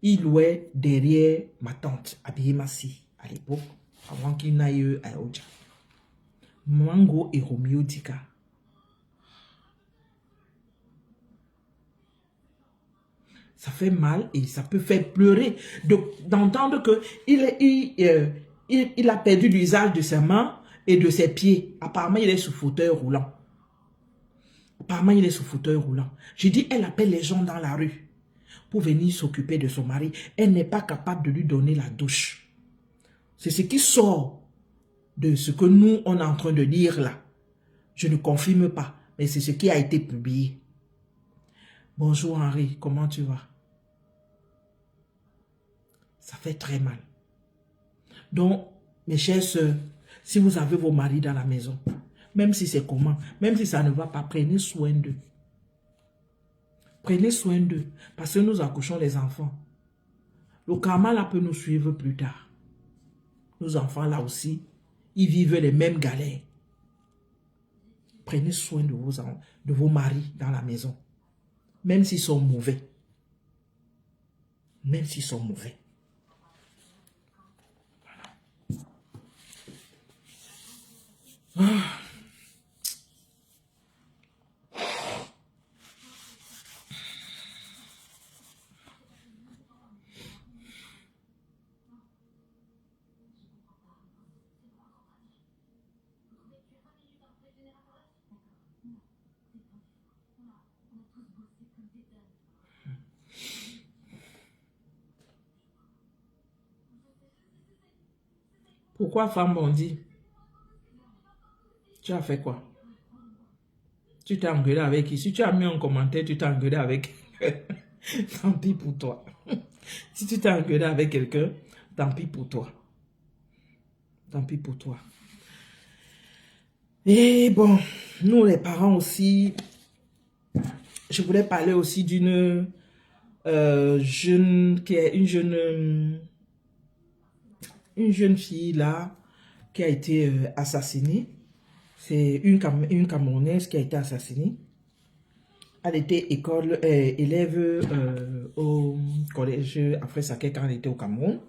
Il louait derrière ma tante, Abiyemasi, à l'époque, avant qu'il n'aille à Oja. Mango et Roméo Dika. Ça fait mal et ça peut faire pleurer d'entendre qu'il a perdu l'usage de ses mains et de ses pieds. Apparemment, il est sous fauteuil roulant. Apparemment, il est sous fauteuil roulant. J'ai dit, elle appelle les gens dans la rue pour venir s'occuper de son mari. Elle n'est pas capable de lui donner la douche. C'est ce qui sort de ce que nous, on est en train de lire là. Je ne confirme pas, mais c'est ce qui a été publié. Bonjour Henri, comment tu vas? Ça fait très mal. Donc, mes chères sœurs, si vous avez vos maris dans la maison, même si c'est comment, même si ça ne va pas, prenez soin d'eux. Prenez soin d'eux, parce que nous accouchons les enfants. Le karma là peut nous suivre plus tard. Nos enfants là aussi, ils vivent les mêmes galères. Prenez soin de vos maris dans la maison, même s'ils sont mauvais. Même s'ils sont mauvais. Ah. Pourquoi femme bandit? Tu as fait quoi? Tu t'es engueulé avec qui? Si tu as mis un commentaire, tu t'es engueulé avec... Tant pis pour toi. Si tu t'es engueulé avec quelqu'un, tant pis pour toi. Tant pis pour toi. Et bon, nous les parents aussi, je voulais parler aussi d'une jeune, qui est une jeune fille là, qui a été assassinée. C'est une Camerounaise qui a été assassinée. Elle était élève au collège après Sacré quand elle était au Cameroun.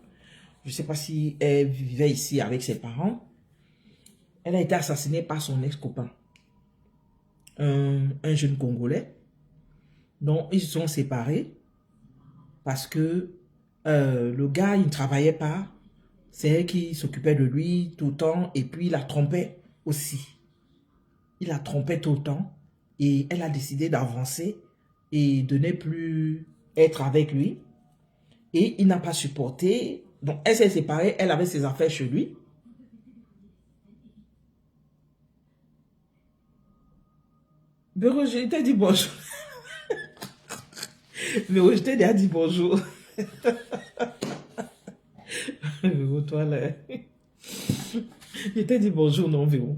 Je ne sais pas si elle vivait ici avec ses parents. Elle a été assassinée par son ex-copain, un jeune Congolais. Donc, ils se sont séparés parce que le gars, il ne travaillait pas. C'est elle qui s'occupait de lui tout le temps et puis il la trompait aussi. Il la trompait tout le temps et elle a décidé d'avancer et de ne plus être avec lui. Et il n'a pas supporté. Donc, elle s'est séparée, elle avait ses affaires chez lui. Bureau, je t'ai dit bonjour. Bureau, je t'ai déjà dit bonjour. Bureau, toi là. Je t'ai dit bonjour, non, Bureau.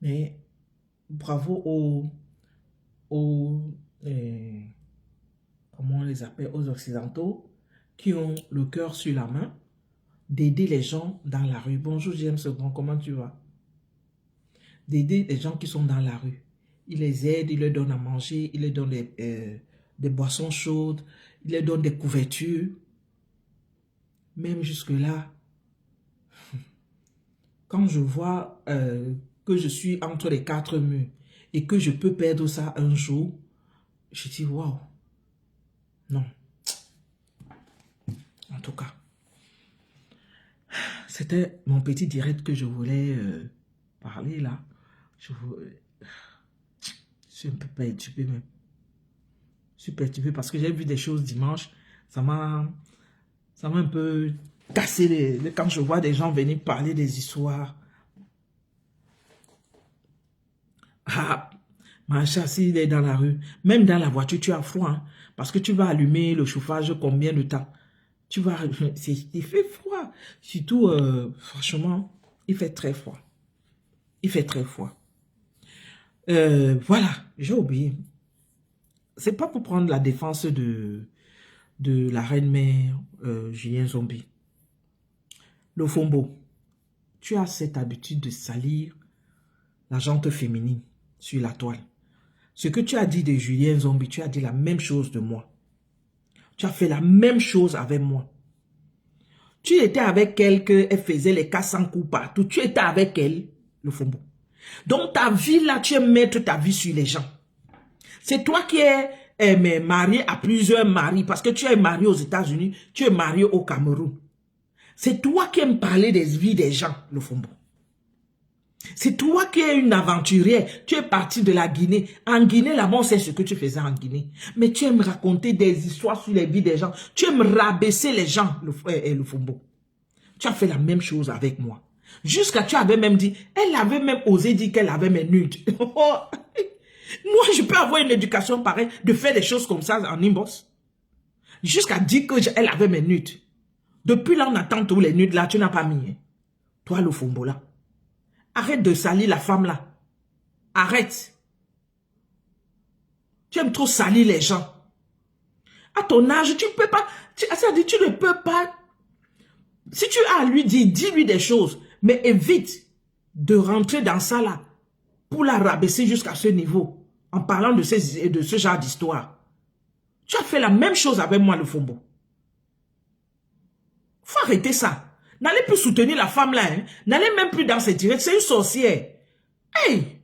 Mais bravo aux comment on les appelle, aux Occidentaux, qui ont le cœur sur la main, d'aider les gens dans la rue. Bonjour James Grand, comment tu vas? D'aider les gens qui sont dans la rue. Il les aide, il leur donne à manger, il leur donne des boissons chaudes, il leur donne des couvertures. Même jusque-là, quand je vois que je suis entre les quatre murs et que je peux perdre ça un jour, je dis waouh, non. En tout cas, c'était mon petit direct que je voulais parler là. Je suis un peu perturbé même. Je suis perturbé parce que j'ai vu des choses dimanche. Ça m'a un peu cassé quand je vois des gens venir parler des histoires. Ah, Macha, s'il est dans la rue, même dans la voiture, tu as froid. Hein, parce que tu vas allumer le chauffage combien de temps? Tu vas, il fait froid. Surtout, franchement, il fait très froid. Il fait très froid. Voilà, j'ai oublié. C'est pas pour prendre la défense de la reine-mère Julien Zombie. Le Fombo, tu as cette habitude de salir la gente féminine sur la toile. Ce que tu as dit de Julien Zombie, tu as dit la même chose de moi. Tu as fait la même chose avec moi. Tu étais avec elle, qu'elle faisait les 400 coups partout. Tu étais avec elle, le Fombo. Donc ta vie là, tu es mettre ta vie sur les gens. C'est toi qui es marié à plusieurs maris parce que tu es marié aux États-Unis, tu es marié au Cameroun. C'est toi qui aimes parler des vies des gens, le Fombo. C'est toi qui es une aventurière. Tu es parti de la Guinée. En Guinée, là-bas, on sait ce que tu faisais en Guinée. Mais tu aimes raconter des histoires sur les vies des gens. Tu aimes rabaisser les gens, le Fombo. Tu as fait la même chose avec moi. Jusqu'à tu avais même dit, elle avait même osé dire qu'elle avait mes nudes. Moi, je peux avoir une éducation pareille, de faire des choses comme ça en inbox. Jusqu'à dire qu'elle avait mes nudes. Depuis là, on attend tous les nudes là, tu n'as pas mis. Hein. Toi, le Fombo là. Arrête de salir la femme là. Arrête. Tu aimes trop salir les gens. À ton âge, tu ne peux pas. Tu ne peux pas. Si tu as à lui dire, dis-lui des choses. Mais évite de rentrer dans ça là. Pour la rabaisser jusqu'à ce niveau. En parlant de ce genre d'histoire. Tu as fait la même chose avec moi, le Fombo. Faut arrêter ça. N'allez plus soutenir la femme là. Hein. N'allez même plus dans ses directs. C'est une sorcière. Hey!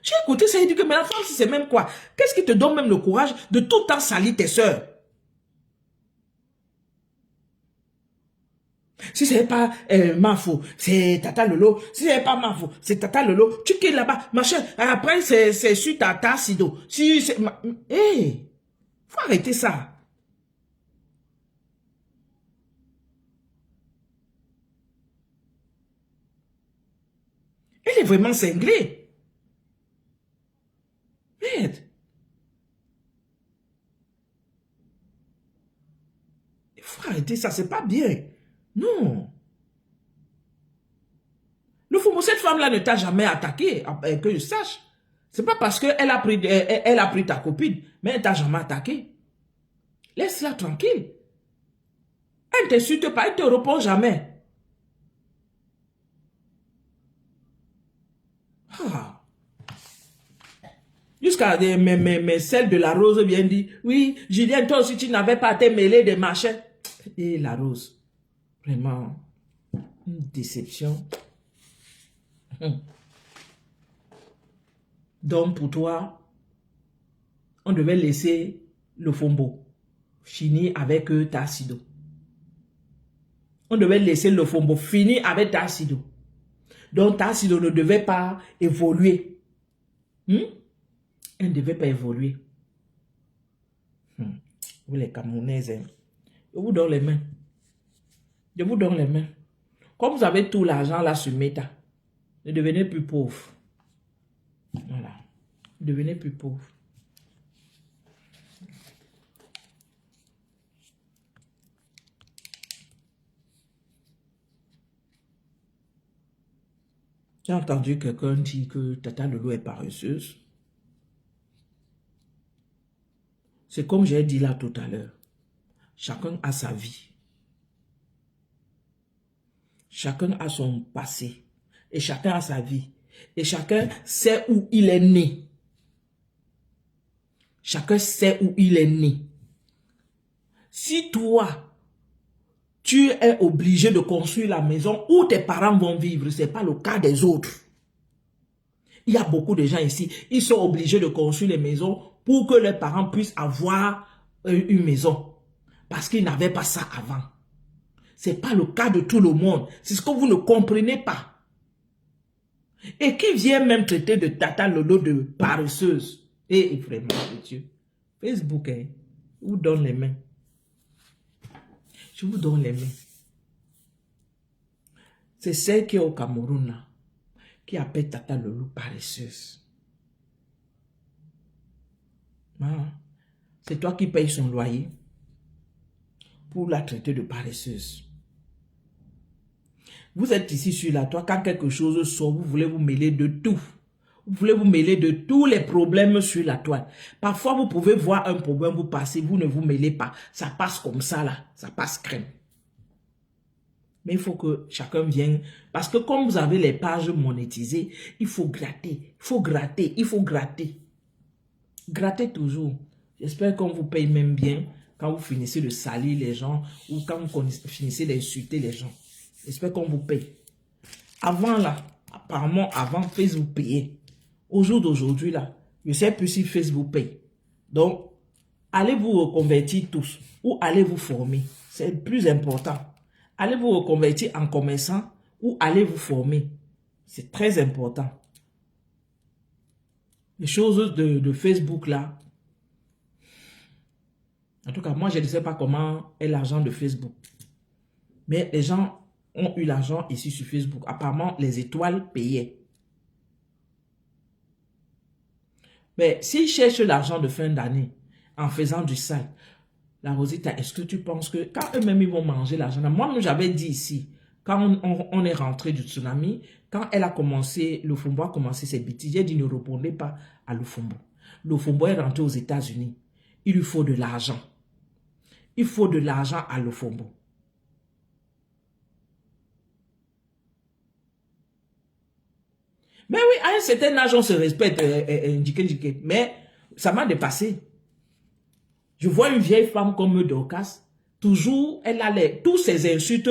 J'ai écouté ça, il dit que mais la femme, c'est même quoi? Qu'est-ce qui te donne même le courage de tout le temps salir tes soeurs? Si ce n'est pas Mafo, c'est Tata Lolo. Si ce n'est pas Mafo, c'est Tata Lolo. Tu quittes là-bas, machin. Après, c'est sur Tata Sido. Si c'est... Hey! Faut arrêter ça. Elle est vraiment cinglée. Merde. Il faut arrêter ça, c'est pas bien. Non. Le Fombo, cette femme-là ne t'a jamais attaqué, que je sache. C'est pas parce qu'elle elle a pris ta copine, mais elle t'a jamais attaqué. Laisse-la tranquille. Elle ne t'insulte pas, elle ne te répond jamais. Ah. Jusqu'à celle de la Rose vient dire, oui, Julien, toi aussi tu n'avais pas été mêlé des machins. Et la Rose, vraiment, une déception. Donc pour toi, on devait laisser le Fombo finir avec Tassido. On devait laisser le Fombo finir avec Tassido. Donc Tassido ne devait pas évoluer. Elle ne devait pas évoluer. Vous les Camerounaises, hein. Je vous donne les mains. Je vous donne les mains. Comme vous avez tout l'argent là sur Meta, ne devenez plus pauvre. Voilà. Ne devenez plus pauvre. J'ai entendu quelqu'un dire que Tata Lolo est paresseuse. C'est comme j'ai dit là tout à l'heure. Chacun a sa vie. Chacun a son passé. Et chacun a sa vie. Et chacun sait où il est né. Chacun sait où il est né. Si toi, tu es obligé de construire la maison où tes parents vont vivre, ce n'est pas le cas des autres. Il y a beaucoup de gens ici, ils sont obligés de construire les maisons pour que leurs parents puissent avoir une maison. Parce qu'ils n'avaient pas ça avant. Ce n'est pas le cas de tout le monde. C'est ce que vous ne comprenez pas. Et qui vient même traiter de Tata Lolo de paresseuse. Et vraiment, Dieu. Facebook, hein, je vous donne les mains. Je vous donne les mains. C'est celle qui est au Cameroun, là, qui appelle Tata Lolo paresseuse. Ah, c'est toi qui payes son loyer pour la traiter de paresseuse. Vous êtes ici sur la toile, quand quelque chose sort, vous voulez vous mêler de tout. Vous voulez vous mêler de tous les problèmes sur la toile. Parfois, vous pouvez voir un problème, vous passez, vous ne vous mêlez pas. Ça passe comme ça, là. Ça passe crème. Mais il faut que chacun vienne. Parce que comme vous avez les pages monétisées, il faut gratter. Il faut gratter. Il faut gratter. Grattez toujours. J'espère qu'on vous paye même bien quand vous finissez de salir les gens ou quand vous finissez d'insulter les gens. J'espère qu'on vous paye. Avant là, apparemment avant Facebook payait. Au jour d'aujourd'hui là, je ne sais plus si Facebook paye. Donc, allez vous reconvertir tous ou allez vous former. C'est le plus important. Allez vous reconvertir en commerçant ou allez vous former. C'est très important. Les choses de Facebook là. En tout cas, moi je ne sais pas comment est l'argent de Facebook. Mais les gens ont eu l'argent ici sur Facebook. Apparemment, les étoiles payaient. Mais s'ils cherchent l'argent de fin d'année en faisant du sale, la Rosita, est-ce que tu penses que quand eux-mêmes ils vont manger l'argent? Moi, j'avais dit ici, quand on est rentré du tsunami, quand elle a commencé, Lofombo a commencé ses bêtises, j'ai dit ne répondez pas à Lofombo. Lofombo est rentré aux États-Unis. Il lui faut de l'argent. Il faut de l'argent à Lofombo. Mais oui, à un certain âge, on se respecte, mais ça m'a dépassé. Je vois une vieille femme comme Dorcas, toujours, elle a tous ces insultes,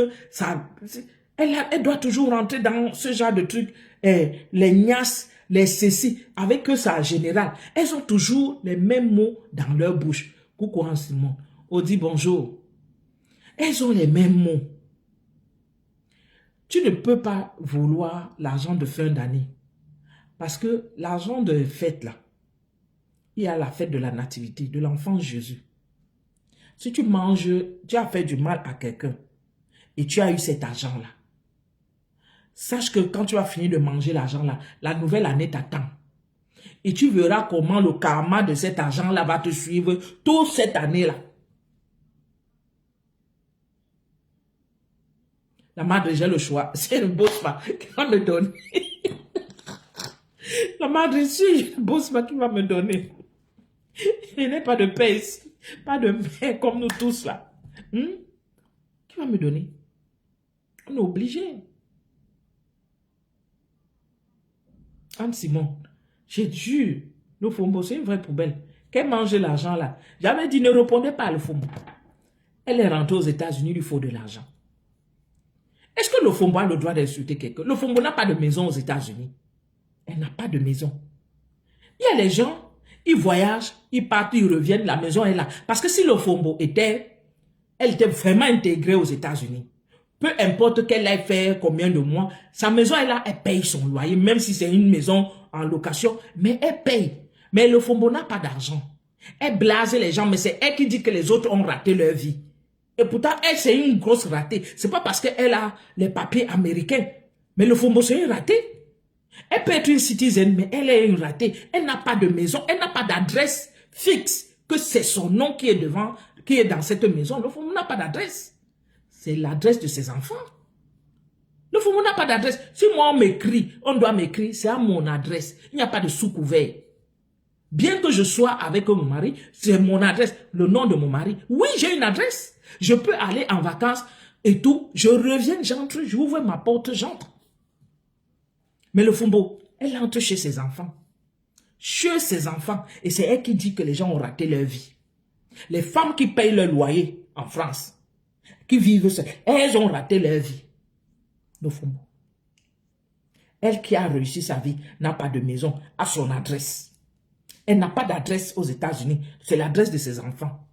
elle doit toujours rentrer dans ce genre de trucs, les gnasses, les ceci, avec ça en général. Elles ont toujours les mêmes mots dans leur bouche. Coucou en ce monde. On dit bonjour. Elles ont les mêmes mots. Tu ne peux pas vouloir l'argent de fin d'année. Parce que l'argent de fête là, il y a la fête de la nativité, de l'enfant Jésus. Si tu manges, tu as fait du mal à quelqu'un et tu as eu cet argent-là, sache que quand tu vas finir de manger l'argent-là, la nouvelle année t'attend. Et tu verras comment le karma de cet argent-là va te suivre toute cette année-là. La madre, j'ai le choix. C'est le boss qui va me donner. La madre, c'est le boss qui va me donner. Il n'y a pas de paix ici. Pas de paix comme nous tous là. Qui va me donner? On est obligé. Anne Simon, j'ai dû. Le Fombo, c'est une vraie poubelle. Qu'elle mange l'argent là. J'avais dit ne répondez pas à le Fombo. Elle est rentrée aux États-Unis, il lui faut de l'argent. Est-ce que le Fombo a le droit d'insulter quelqu'un? Le Fombo n'a pas de maison aux États-Unis. Elle n'a pas de maison. Il y a les gens, ils voyagent, ils partent, ils reviennent, la maison est là. Parce que si le Fombo elle était vraiment intégrée aux États-Unis, peu importe qu'elle ait fait combien de mois, sa maison est là, elle paye son loyer, même si c'est une maison en location, mais elle paye. Mais le Fombo n'a pas d'argent. Elle blase les gens, mais c'est elle qui dit que les autres ont raté leur vie. Et pourtant, elle, c'est une grosse ratée. C'est pas parce qu'elle a les papiers américains. Mais le Fombo, c'est une ratée. Elle peut être une citizen, mais elle est une ratée. Elle n'a pas de maison, elle n'a pas d'adresse fixe. Que c'est son nom qui est devant, qui est dans cette maison. Le Fombo n'a pas d'adresse. C'est l'adresse de ses enfants. Le Fumbo n'a pas d'adresse. Si moi on m'écrit, on doit m'écrire, c'est à mon adresse. Il n'y a pas de sous-couvert. Bien que je sois avec mon mari, c'est mon adresse, le nom de mon mari. Oui, j'ai une adresse. Je peux aller en vacances et tout. Je reviens, j'entre, j'ouvre ma porte, j'entre. Mais le Fumbo, elle entre chez ses enfants. Chez ses enfants. Et c'est elle qui dit que les gens ont raté leur vie. Les femmes qui payent leur loyer en France, qui vivent seules, elles ont raté leur vie. Le Fumbo. Elle qui a réussi sa vie n'a pas de maison à son adresse. Elle n'a pas d'adresse aux États-Unis. C'est l'adresse de ses enfants.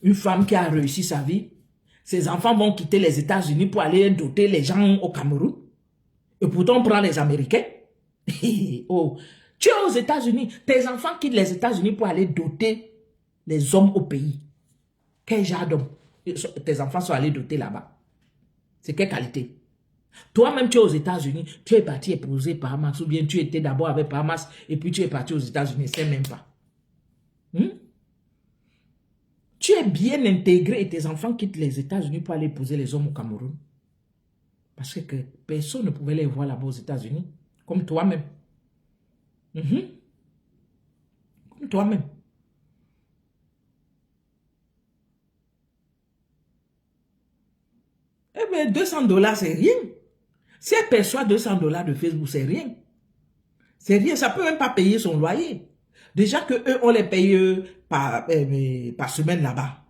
Une femme qui a réussi sa vie, ses enfants vont quitter les États-Unis pour aller doter les gens au Cameroun. Et pourtant, on prend les Américains. Oh, tu es aux États-Unis. Tes enfants quittent les États-Unis pour aller doter les hommes au pays. Quel genre d'homme tes enfants sont allés doter là-bas? C'est quelle qualité? Toi-même, tu es aux États-Unis, tu es parti épouser Bahamas, ou bien tu étais d'abord avec Bahamas, et puis tu es parti aux États-Unis, c'est même pas. Tu es bien intégré et tes enfants quittent les États-Unis pour aller épouser les hommes au Cameroun. Parce que personne ne pouvait les voir là-bas aux États-Unis, comme toi-même. Comme toi-même. Eh bien, $200, c'est rien. Si elle perçoit $200 de Facebook, c'est rien. C'est rien, ça ne peut même pas payer son loyer. Déjà que eux, on les paye par semaine là-bas.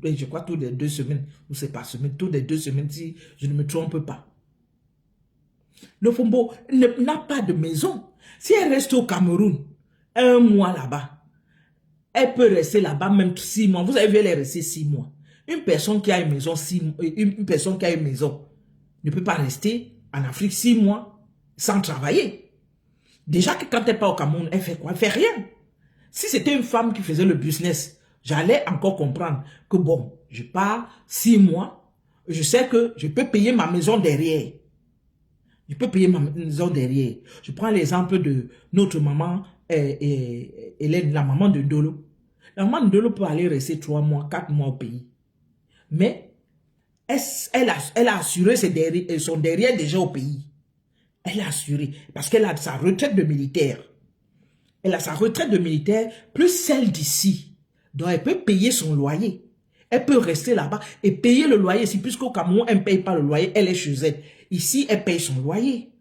Je crois toutes les 2 semaines, ou c'est par semaine, toutes les 2 semaines, si je ne me trompe pas. Le Fumbo n'a pas de maison. Si elle reste au Cameroun, 1 mois là-bas, elle peut rester là-bas même 6 mois. Vous avez vu, elle est restée 6 mois. Une personne qui a une maison, une personne qui a une maison ne peut pas rester en Afrique 6 mois sans travailler. Déjà que quand elle part au Cameroun, elle fait quoi? Elle fait rien. Si c'était une femme qui faisait le business, j'allais encore comprendre que bon, je pars 6 mois, je sais que je peux payer ma maison derrière. Je peux payer ma maison derrière. Je prends l'exemple de notre maman, Hélène, la maman de Ndolo. La maman de Ndolo peut aller rester 3 mois, 4 mois au pays. Mais elle a assuré son derrière déjà au pays. Elle a assuré parce qu'elle a sa retraite de militaire. Elle a sa retraite de militaire plus celle d'ici. Donc elle peut payer son loyer. Elle peut rester là-bas et payer le loyer ici. Puisqu'au Cameroun, elle ne paye pas le loyer, elle est chez elle. Ici, elle paye son loyer.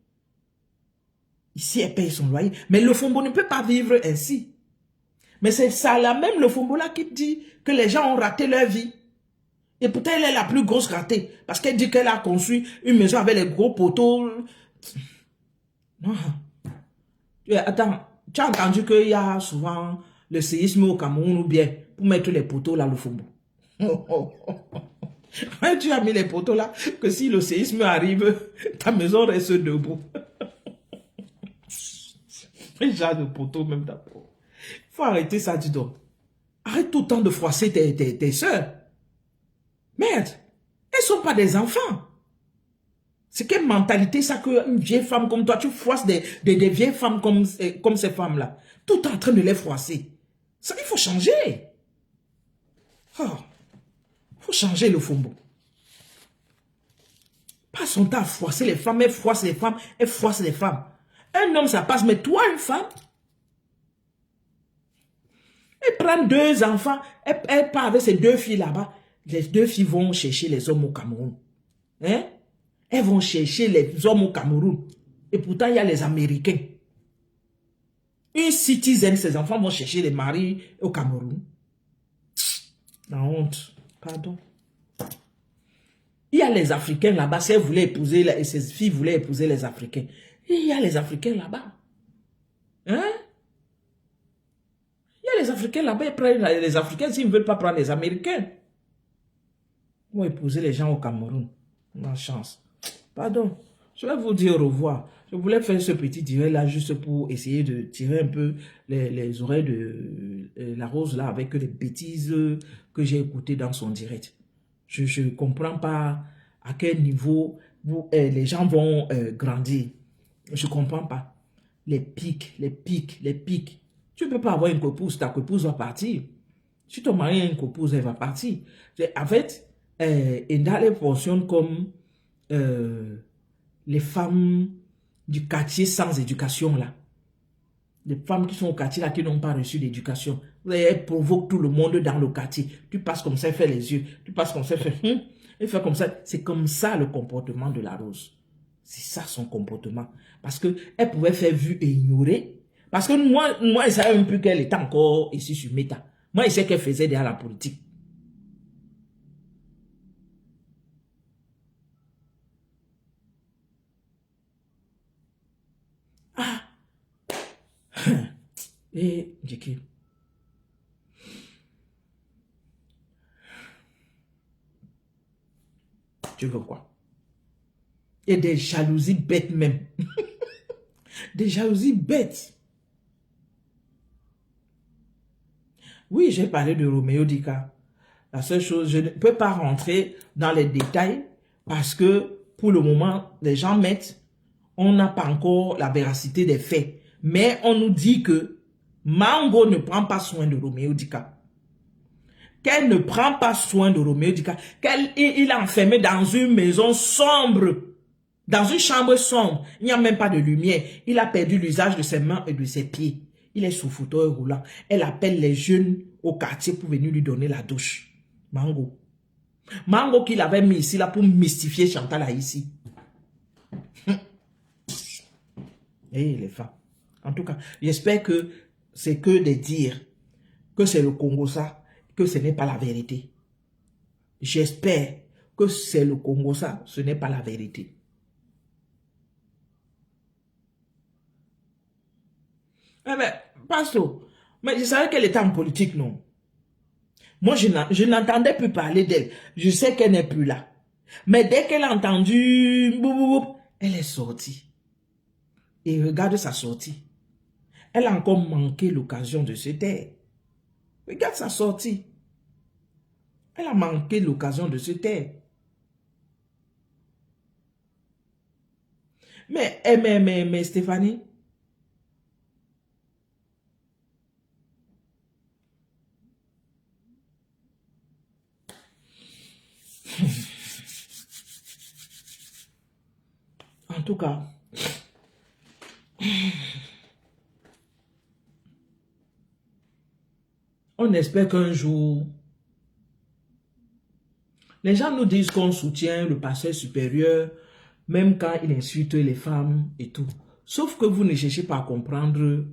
Ici, elle paye son loyer. Mais le Fumbo ne peut pas vivre ainsi. Mais c'est ça là même, le Fumbo là, qui dit que les gens ont raté leur vie. Et pourtant, elle est la plus grosse ratée. Parce qu'elle dit qu'elle a construit une maison avec les gros poteaux. Non. Attends, tu as entendu qu'il y a souvent le séisme au Cameroun ou bien pour mettre les poteaux là, le Fumbo. Tu as mis les poteaux là, que si le séisme arrive, ta maison reste debout. Un genre de poteaux même d'abord. Il faut arrêter ça, dis donc. Arrête tout le temps de froisser tes soeurs. Merde, elles ne sont pas des enfants. C'est quelle mentalité ça qu'une vieille femme comme toi, tu froisses des vieilles femmes comme ces femmes-là. Tout en train de les froisser. Ça, il faut changer. Oh, il faut changer le Fumbo. Pas son temps à froisser les femmes, elle froisse les femmes, elle froisse les femmes. Un homme, ça passe, mais toi, une femme, elle prend 2 enfants, elle part avec ses 2 filles là-bas. Les 2 filles vont chercher les hommes au Cameroun. Hein? Elles vont chercher les hommes au Cameroun. Et pourtant, il y a les Américains. Une citizen, ses enfants vont chercher les maris au Cameroun. La honte. Pardon. Il y a les Africains là-bas. Si elle voulait épouser, et ses filles voulaient épouser les Africains. Il y a les Africains là-bas. Hein? Il y a les Africains là-bas. Ils prennent les Africains s'ils ne veulent pas prendre les Américains. Ils vont épouser les gens au Cameroun. Ma chance. Pardon. Je vais vous dire au revoir. Je voulais faire ce petit direct là juste pour essayer de tirer un peu les oreilles de la rose là avec les bêtises que j'ai écoutées dans son direct. Je ne comprends pas à quel niveau les gens vont grandir. Je ne comprends pas. Les pics. Tu ne peux pas avoir une copouse, ta copouse va partir. Si ton mari a une copouse, elle va partir. En fait, Indale fonctionne comme les femmes du quartier sans éducation là. Les femmes qui sont au quartier là, qui n'ont pas reçu d'éducation. Elle provoque tout le monde dans le quartier. Tu passes comme ça, elle fait les yeux. Tu passes comme ça, elle fait comme ça. C'est comme ça le comportement de la rose. C'est ça son comportement. Parce qu'elle pouvait faire vue et ignorer. Parce que moi, je savais même plus qu'elle était encore ici sur Meta. Moi, je sais qu'elle faisait derrière la politique. Ah! Et, Jiki. Tu veux quoi? Et des jalousies bêtes même. Des jalousies bêtes. Oui, j'ai parlé de Roméo Dika. La seule chose, je ne peux pas rentrer dans les détails parce que pour le moment, les gens mettent, on n'a pas encore la véracité des faits. Mais on nous dit que Mango ne prend pas soin de Roméo Dika. Qu'elle ne prend pas soin de Roméo Dika. Il est enfermé dans une maison sombre. Dans une chambre sombre. Il n'y a même pas de lumière. Il a perdu l'usage de ses mains et de ses pieds. Il est sous fauteuil roulant. Elle appelle les jeunes au quartier pour venir lui donner la douche. Mango. Mango qu'il avait mis ici là pour mystifier Chantal ici. Et les femmes. En tout cas, j'espère que c'est que de dire que c'est le Congo ça, que ce n'est pas la vérité. J'espère que c'est le Congo ça, ce n'est pas la vérité. Eh ben, pasteur, mais je savais qu'elle était en politique, non? Moi, je n'entendais plus parler d'elle. Je sais qu'elle n'est plus là. Mais dès qu'elle a entendu, elle est sortie. Et regarde sa sortie. Elle a encore manqué l'occasion de se taire. Regarde sa sortie. Elle a manqué l'occasion de se taire. Mais Stéphanie, en tout cas, on espère qu'un jour, les gens nous disent qu'on soutient le pasteur supérieur, même quand il insulte les femmes et tout. Sauf que vous ne cherchez pas à comprendre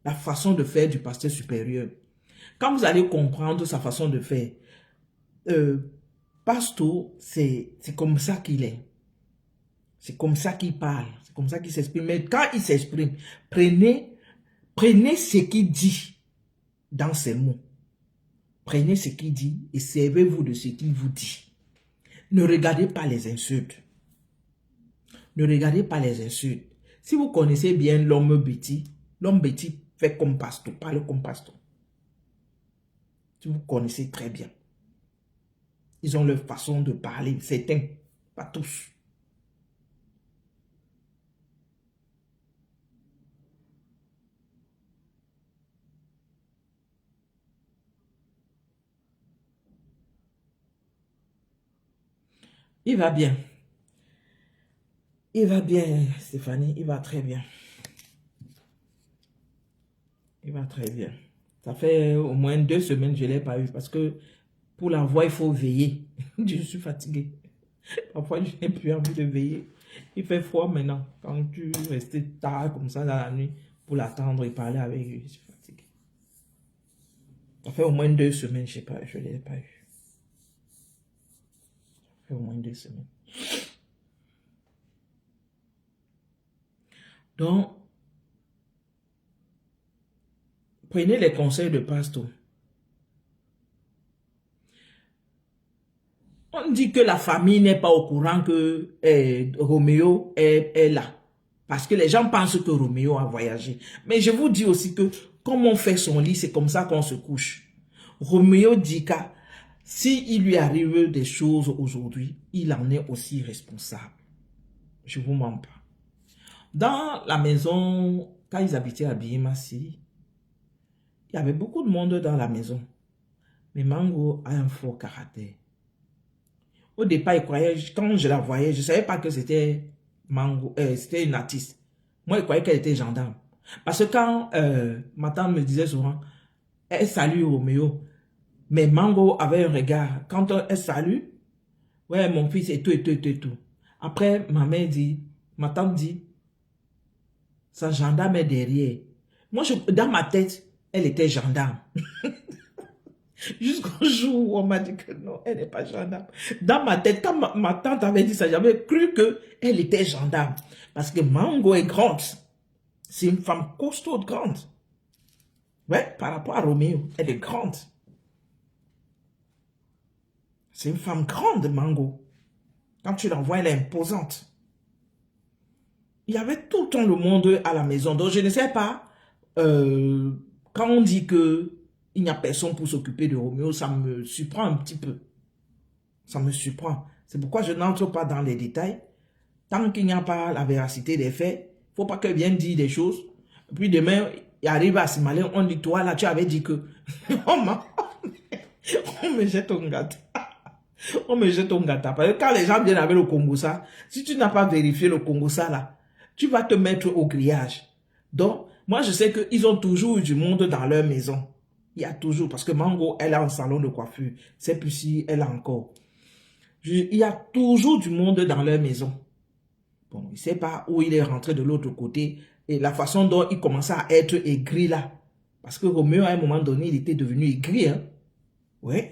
la façon de faire du pasteur supérieur. Quand vous allez comprendre sa façon de faire, Pasto, c'est comme ça qu'il est. C'est comme ça qu'il parle. C'est comme ça qu'il s'exprime. Mais quand il s'exprime, prenez ce qu'il dit dans ses mots. Prenez ce qu'il dit et servez-vous de ce qu'il vous dit. Ne regardez pas les insultes. Ne regardez pas les insultes. Si vous connaissez bien l'homme bêtis fait comme Pasto, parle comme Pasto. Si vous connaissez très bien. Ils ont leur façon de parler, certains, pas tous. Il va bien. Il va bien, Stéphanie. Il va très bien. Il va très bien. Ça fait au moins 2 semaines que je ne l'ai pas eu parce que pour la voix, il faut veiller. Je suis fatiguée. Parfois, je n'ai plus envie de veiller. Il fait froid maintenant. Quand tu restes tard comme ça dans la nuit pour l'attendre et parler avec lui, je suis fatiguée. Ça fait au moins 2 semaines, je ne l'ai pas eu. Ça fait au moins 2 semaines. Donc, prenez les conseils de Pasto. On dit que la famille n'est pas au courant que Roméo est là. Parce que les gens pensent que Roméo a voyagé. Mais je vous dis aussi que comme on fait son lit, c'est comme ça qu'on se couche. Roméo Dika, s'il lui arrive des choses aujourd'hui, il en est aussi responsable. Je ne vous mens pas. Dans la maison, quand ils habitaient à Biémassi, il y avait beaucoup de monde dans la maison. Mais Mango a un fort caractère. Au départ, il croyait, quand je la voyais, je ne savais pas que c'était c'était une artiste. Moi, je croyais qu'elle était gendarme. Parce que quand ma tante me disait souvent, elle salue Roméo, mais Mango avait un regard. Quand elle salue, ouais, mon fils et tout, et tout, et tout, et tout. Après, ma tante dit, sa gendarme est derrière. Moi, dans ma tête, elle était gendarme. Jusqu'au jour où on m'a dit que non, elle n'est pas gendarme. Dans ma tête, quand ma tante avait dit ça, j'avais cru qu'elle était gendarme. Parce que Mango est grande. C'est une femme costaud, grande. Ouais, par rapport à Roméo, elle est grande. C'est une femme grande, Mango. Quand tu la vois, elle est imposante. Il y avait tout le temps le monde à la maison. Donc, je ne sais pas, quand on dit que il n'y a personne pour s'occuper de Roméo, ça me surprend un petit peu. Ça me surprend. C'est pourquoi je n'entre pas dans les détails. Tant qu'il n'y a pas la véracité des faits, il ne faut pas qu'elle vienne dire des choses. Et puis demain, il arrive à Simalé, on dit, toi là, tu avais dit que... on me jette un gâteau. On me jette un gâteau. Parce que quand les gens viennent avec le Congo ça, si tu n'as pas vérifié le Congo ça là, tu vas te mettre au grillage. Donc, moi je sais qu'ils ont toujours eu du monde dans leur maison. Il y a toujours, parce que Mango, elle a un salon de coiffure. C'est plus si elle a encore. Il y a toujours du monde dans leur maison. Bon, il ne sait pas où il est rentré de l'autre côté et la façon dont il commençait à être aigri là. Parce que Roméo, à un moment donné, il était devenu aigri. Hein? Oui,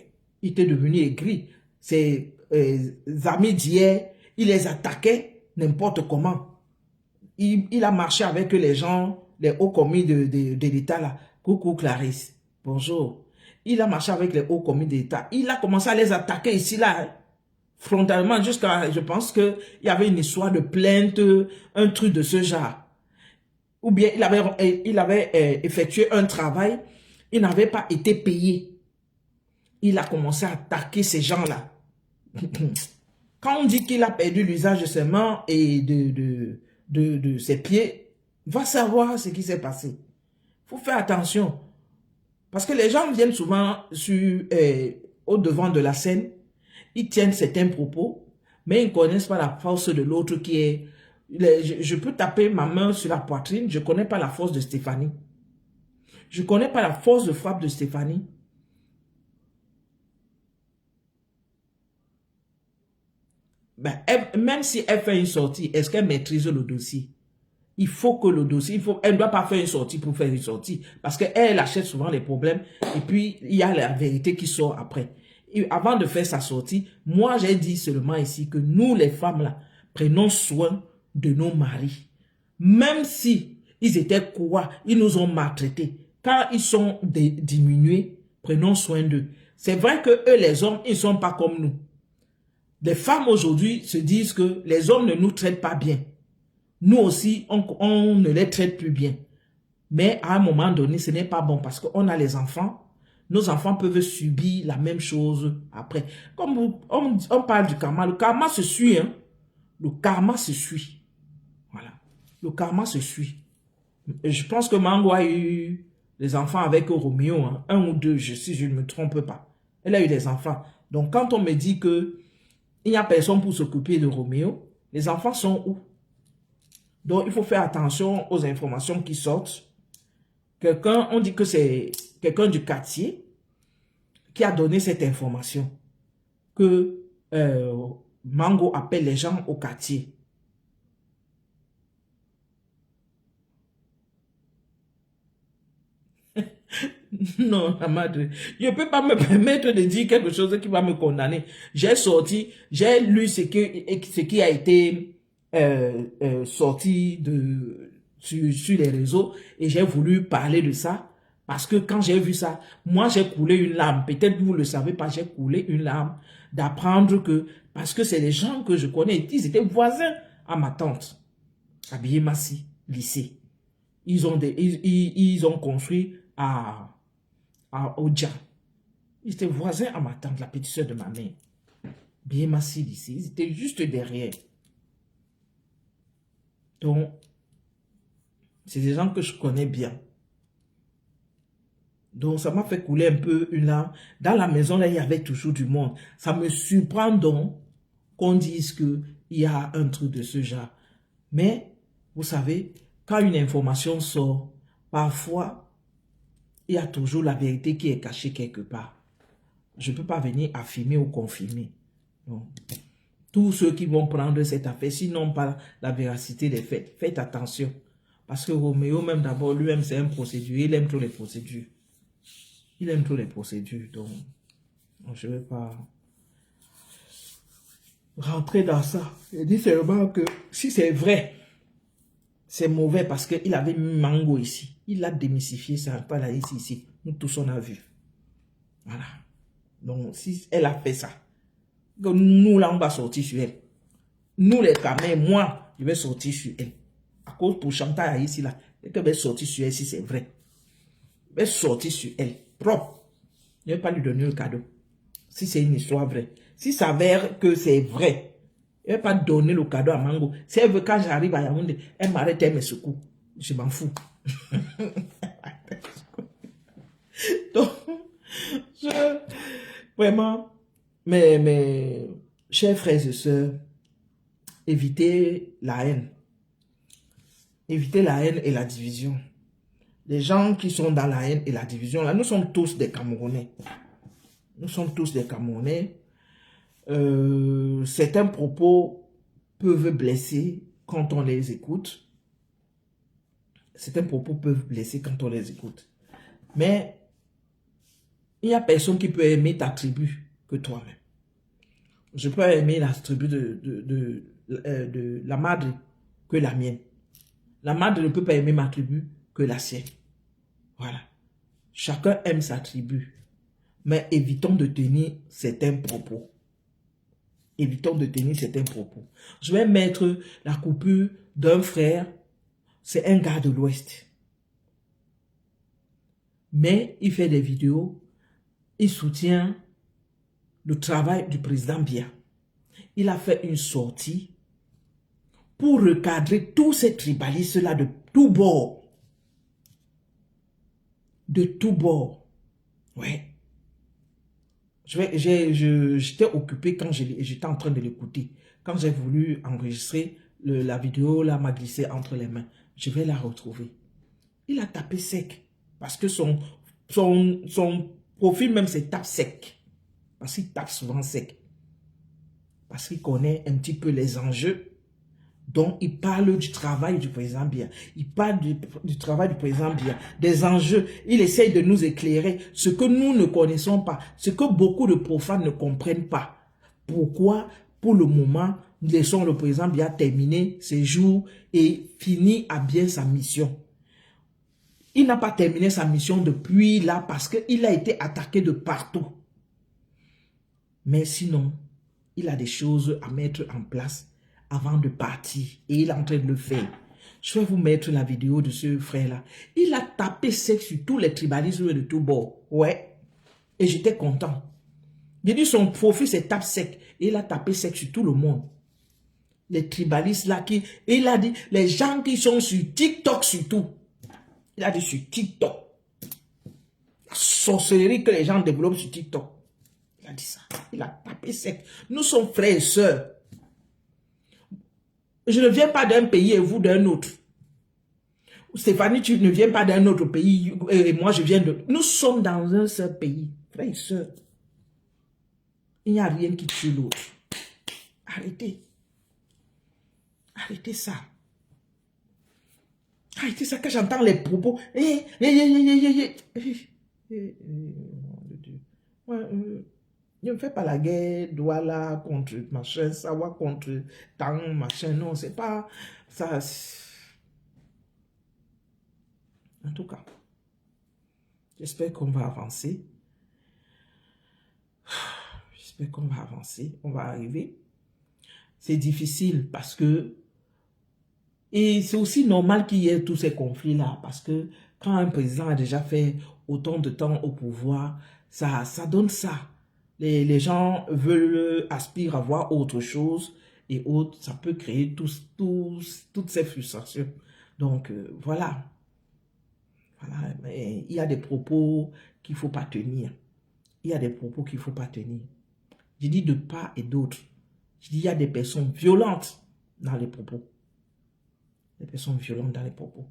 il était devenu aigri. Ses amis d'hier, il les attaquait n'importe comment. Il a marché avec les gens, les hauts commis de l'État là. Coucou Clarisse. Bonjour. Il a marché avec les hauts commis d'État. Il a commencé à les attaquer ici, là, hein, frontalement, jusqu'à, je pense qu'il y avait une histoire de plainte, un truc de ce genre. Ou bien il avait effectué un travail, il n'avait pas été payé. Il a commencé à attaquer ces gens-là. Quand on dit qu'il a perdu l'usage de ses mains et de ses pieds, va savoir ce qui s'est passé. Il faut faire attention. Parce que les gens viennent souvent au devant de la scène, ils tiennent certains propos, mais ils ne connaissent pas la force de l'autre qui est... Je peux taper ma main sur la poitrine, je ne connais pas la force de Stéphanie. Je ne connais pas la force de frappe de Stéphanie. Ben, même si elle fait une sortie, est-ce qu'elle maîtrise le dossier? Il faut que le dossier, elle ne doit pas faire une sortie pour faire une sortie. Parce qu'elle achète souvent les problèmes. Et puis, il y a la vérité qui sort après. Et avant de faire sa sortie, moi, j'ai dit seulement ici que nous, les femmes, là, prenons soin de nos maris. Même si ils étaient quoi, ils nous ont maltraités. Quand ils sont diminués, prenons soin d'eux. C'est vrai que eux, les hommes, ils ne sont pas comme nous. Les femmes aujourd'hui se disent que les hommes ne nous traitent pas bien. Nous aussi, on ne les traite plus bien. Mais à un moment donné, ce n'est pas bon parce qu'on a les enfants. Nos enfants peuvent subir la même chose après. Comme on parle du karma, le karma se suit. Hein? Le karma se suit. Voilà. Le karma se suit. Je pense que Mango a eu des enfants avec Roméo. Hein? Un ou deux, si je ne me trompe pas. Elle a eu des enfants. Donc quand on me dit que il n'y a personne pour s'occuper de Roméo, les enfants sont où? Donc, il faut faire attention aux informations qui sortent. On dit que c'est quelqu'un du quartier qui a donné cette information. Que Mango appelle les gens au quartier. Non, la madre, je ne peux pas me permettre de dire quelque chose qui va me condamner. J'ai sorti, j'ai lu ce qui a été sorti sur les réseaux et j'ai voulu parler de ça parce que quand j'ai vu ça, moi j'ai coulé une larme. Peut-être vous ne le savez pas, j'ai coulé une larme d'apprendre que, parce que c'est les gens que je connais, ils étaient voisins à ma tante, à Biémassi, lycée. Ils ont construit à Oja. Ils étaient voisins à ma tante, la petite soeur de ma mère. Biémassi lycée, ils étaient juste derrière. Donc, c'est des gens que je connais bien. Donc, ça m'a fait couler un peu une larme. Dans la maison, là, il y avait toujours du monde. Ça me surprend donc qu'on dise qu'il y a un truc de ce genre. Mais, vous savez, quand une information sort, parfois, il y a toujours la vérité qui est cachée quelque part. Je ne peux pas venir affirmer ou confirmer. Non. Tous ceux qui vont prendre cette affaire, s'ils n'ont pas la véracité des faits, faites attention. Parce que Roméo, même d'abord, lui-même, c'est un procédurier. Il aime trop les procédures. Il aime trop les procédures. Donc, je ne vais pas rentrer dans ça. Je dis seulement que si c'est vrai, c'est mauvais parce qu'il avait mis Mango ici. Il a démystifié ça. Pas là, ici. Nous tous, on a vu. Voilà. Donc, si elle a fait ça, nous, là, on va sortir sur elle. Nous, les camés, moi, je vais sortir sur elle. À cause pour Chantal ici, là, je vais sortir sur elle si c'est vrai. Je vais sortir sur elle. Propre. Je ne vais pas lui donner le cadeau. Si c'est une histoire vraie. Si ça s'avère que c'est vrai, je ne vais pas donner le cadeau à Mango. Si elle veut, quand j'arrive à Yaoundé, elle m'arrête, elle me secoue. Je m'en fous. Donc, vraiment, mes chers frères et sœurs, évitez la haine. Évitez la haine et la division. Les gens qui sont dans la haine et la division, là, nous sommes tous des Camerounais. Nous sommes tous des Camerounais. Certains propos peuvent blesser quand on les écoute. Certains propos peuvent blesser quand on les écoute. Mais il n'y a personne qui peut aimer ta tribu que toi-même. Je peux aimer la tribu de la madre que la mienne. La madre ne peut pas aimer ma tribu que la sienne. Voilà. Chacun aime sa tribu. Mais évitons de tenir certains propos. Évitons de tenir certains propos. Je vais mettre la coupure d'un frère. C'est un gars de l'Ouest. Mais il fait des vidéos. Il soutient le travail du président Biya. Il a fait une sortie pour recadrer tous ces tribalistes-là de tous bords. De tous bords. Ouais. J'étais occupé quand j'étais en train de l'écouter. Quand j'ai voulu enregistrer, la vidéo là m'a glissé entre les mains. Je vais la retrouver. Il a tapé sec. Parce que son profil même c'est tape sec. Parce qu'il tape souvent sec. Parce qu'il connaît un petit peu les enjeux. Donc, il parle du travail du président Biya. Il parle du travail du président Biya, des enjeux. Il essaye de nous éclairer ce que nous ne connaissons pas, ce que beaucoup de profanes ne comprennent pas. Pourquoi, pour le moment, laissons le président Biya terminer ses jours et finir à bien sa mission. Il n'a pas terminé sa mission depuis là parce qu'il a été attaqué de partout. Mais sinon, il a des choses à mettre en place avant de partir. Et il est en train de le faire. Je vais vous mettre la vidéo de ce frère-là. Il a tapé sec sur tous les tribalistes de tout bord. Ouais. Et j'étais content. J'ai dit son profil c'est tape sec. Et il a tapé sec sur tout le monde. Les tribalistes là qui... Et il a dit, les gens qui sont sur TikTok surtout. Il a dit sur TikTok. La sorcellerie que les gens développent sur TikTok. Il a dit ça. Il a tapé sec. Nous sommes frères et sœurs. Je ne viens pas d'un pays et vous d'un autre. Stéphanie, tu ne viens pas d'un autre pays et moi je viens de... Nous sommes dans un seul pays, frères et sœurs. Il n'y a rien qui tue l'autre. Arrêtez. Arrêtez ça. Arrêtez ça quand j'entends les propos. Ne me fais pas la guerre, Douala contre machin, Sawa contre Tang, machin. Non, c'est pas ça. En tout cas, j'espère qu'on va avancer. J'espère qu'on va avancer. On va arriver. C'est difficile parce que... Et c'est aussi normal qu'il y ait tous ces conflits-là. Parce que quand un président a déjà fait autant de temps au pouvoir, ça donne ça. Les gens veulent aspirent à voir autre chose et autres, ça peut créer toutes ces frustrations. Donc, voilà. Voilà. Mais il y a des propos qu'il ne faut pas tenir. Il y a des propos qu'il ne faut pas tenir. Je dis de part et d'autre. Je dis, il y a des personnes violentes dans les propos. Des personnes violentes dans les propos.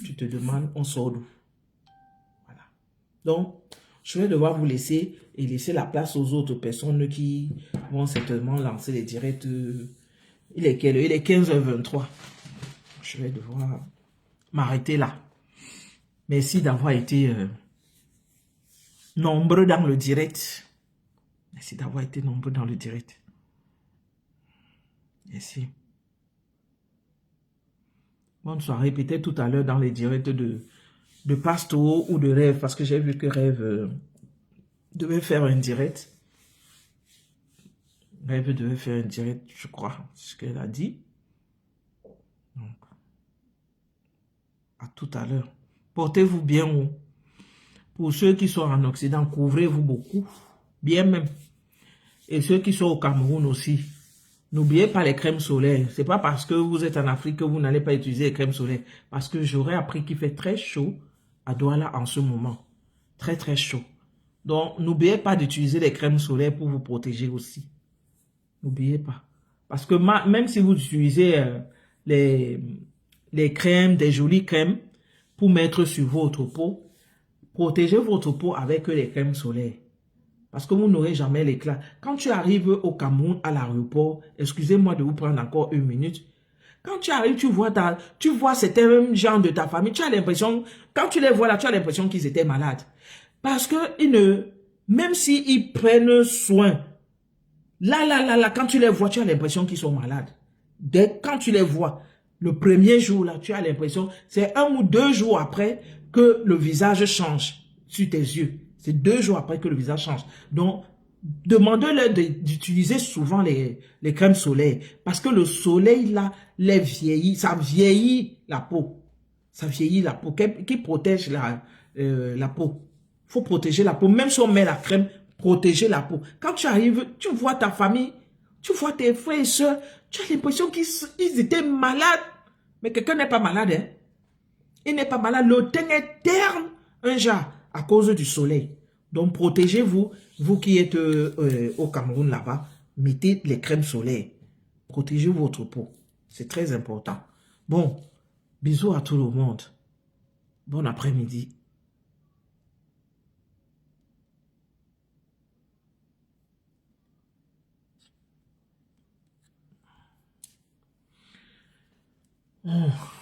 Tu te demandes, on sort d'où? Voilà. Donc, je vais devoir vous laisser et laisser la place aux autres personnes qui vont certainement lancer les directs. Il est quelle heure? Il est 15h23. Je vais devoir m'arrêter là. Merci d'avoir été nombreux dans le direct. Merci d'avoir été nombreux dans le direct. Merci. Bonne soirée. Peut-être tout à l'heure dans les directs de Pasto ou de Rêve. Parce que j'ai vu que Rêve devait faire un direct. Rêve devait faire un direct, je crois. C'est ce qu'elle a dit. Donc, à tout à l'heure. Portez-vous bien. Pour ceux qui sont en Occident, couvrez-vous beaucoup. Bien même. Et ceux qui sont au Cameroun aussi. N'oubliez pas les crèmes solaires. C'est pas parce que vous êtes en Afrique que vous n'allez pas utiliser les crèmes solaires. Parce que j'aurais appris qu'il fait très chaud à Douala en ce moment. Très très chaud. Donc n'oubliez pas d'utiliser les crèmes solaires pour vous protéger aussi. N'oubliez pas. Parce que même si vous utilisez les crèmes, des jolies crèmes pour mettre sur votre peau, protégez votre peau avec les crèmes solaires. Parce que vous n'aurez jamais l'éclat. Quand tu arrives au Cameroun, à l'aéroport, excusez-moi de vous prendre encore une minute. Quand tu arrives, tu vois certains gens de ta famille, tu as l'impression, quand tu les vois là, tu as l'impression qu'ils étaient malades. Parce que même s'ils prennent soin, là, quand tu les vois, tu as l'impression qu'ils sont malades. Quand tu les vois, le premier jour là, tu as l'impression, c'est 1 ou 2 jours après que le visage change sur tes yeux. C'est 2 jours après que le visage change. Donc, demandez-leur d'utiliser souvent les crèmes solaires. Parce que le soleil, là, les vieillit. Ça vieillit la peau. Ça vieillit la peau. Qui protège la peau. Il faut protéger la peau. Même si on met la crème, protéger la peau. Quand tu arrives, tu vois ta famille, tu vois tes frères et soeurs, tu as l'impression qu'ils étaient malades. Mais quelqu'un n'est pas malade, hein. Il n'est pas malade. Le teint est terne, un genre, à cause du soleil. Donc, protégez-vous, vous qui êtes au Cameroun là-bas, mettez les crèmes solaires. Protégez votre peau. C'est très important. Bon, bisous à tout le monde. Bon après-midi. Oh.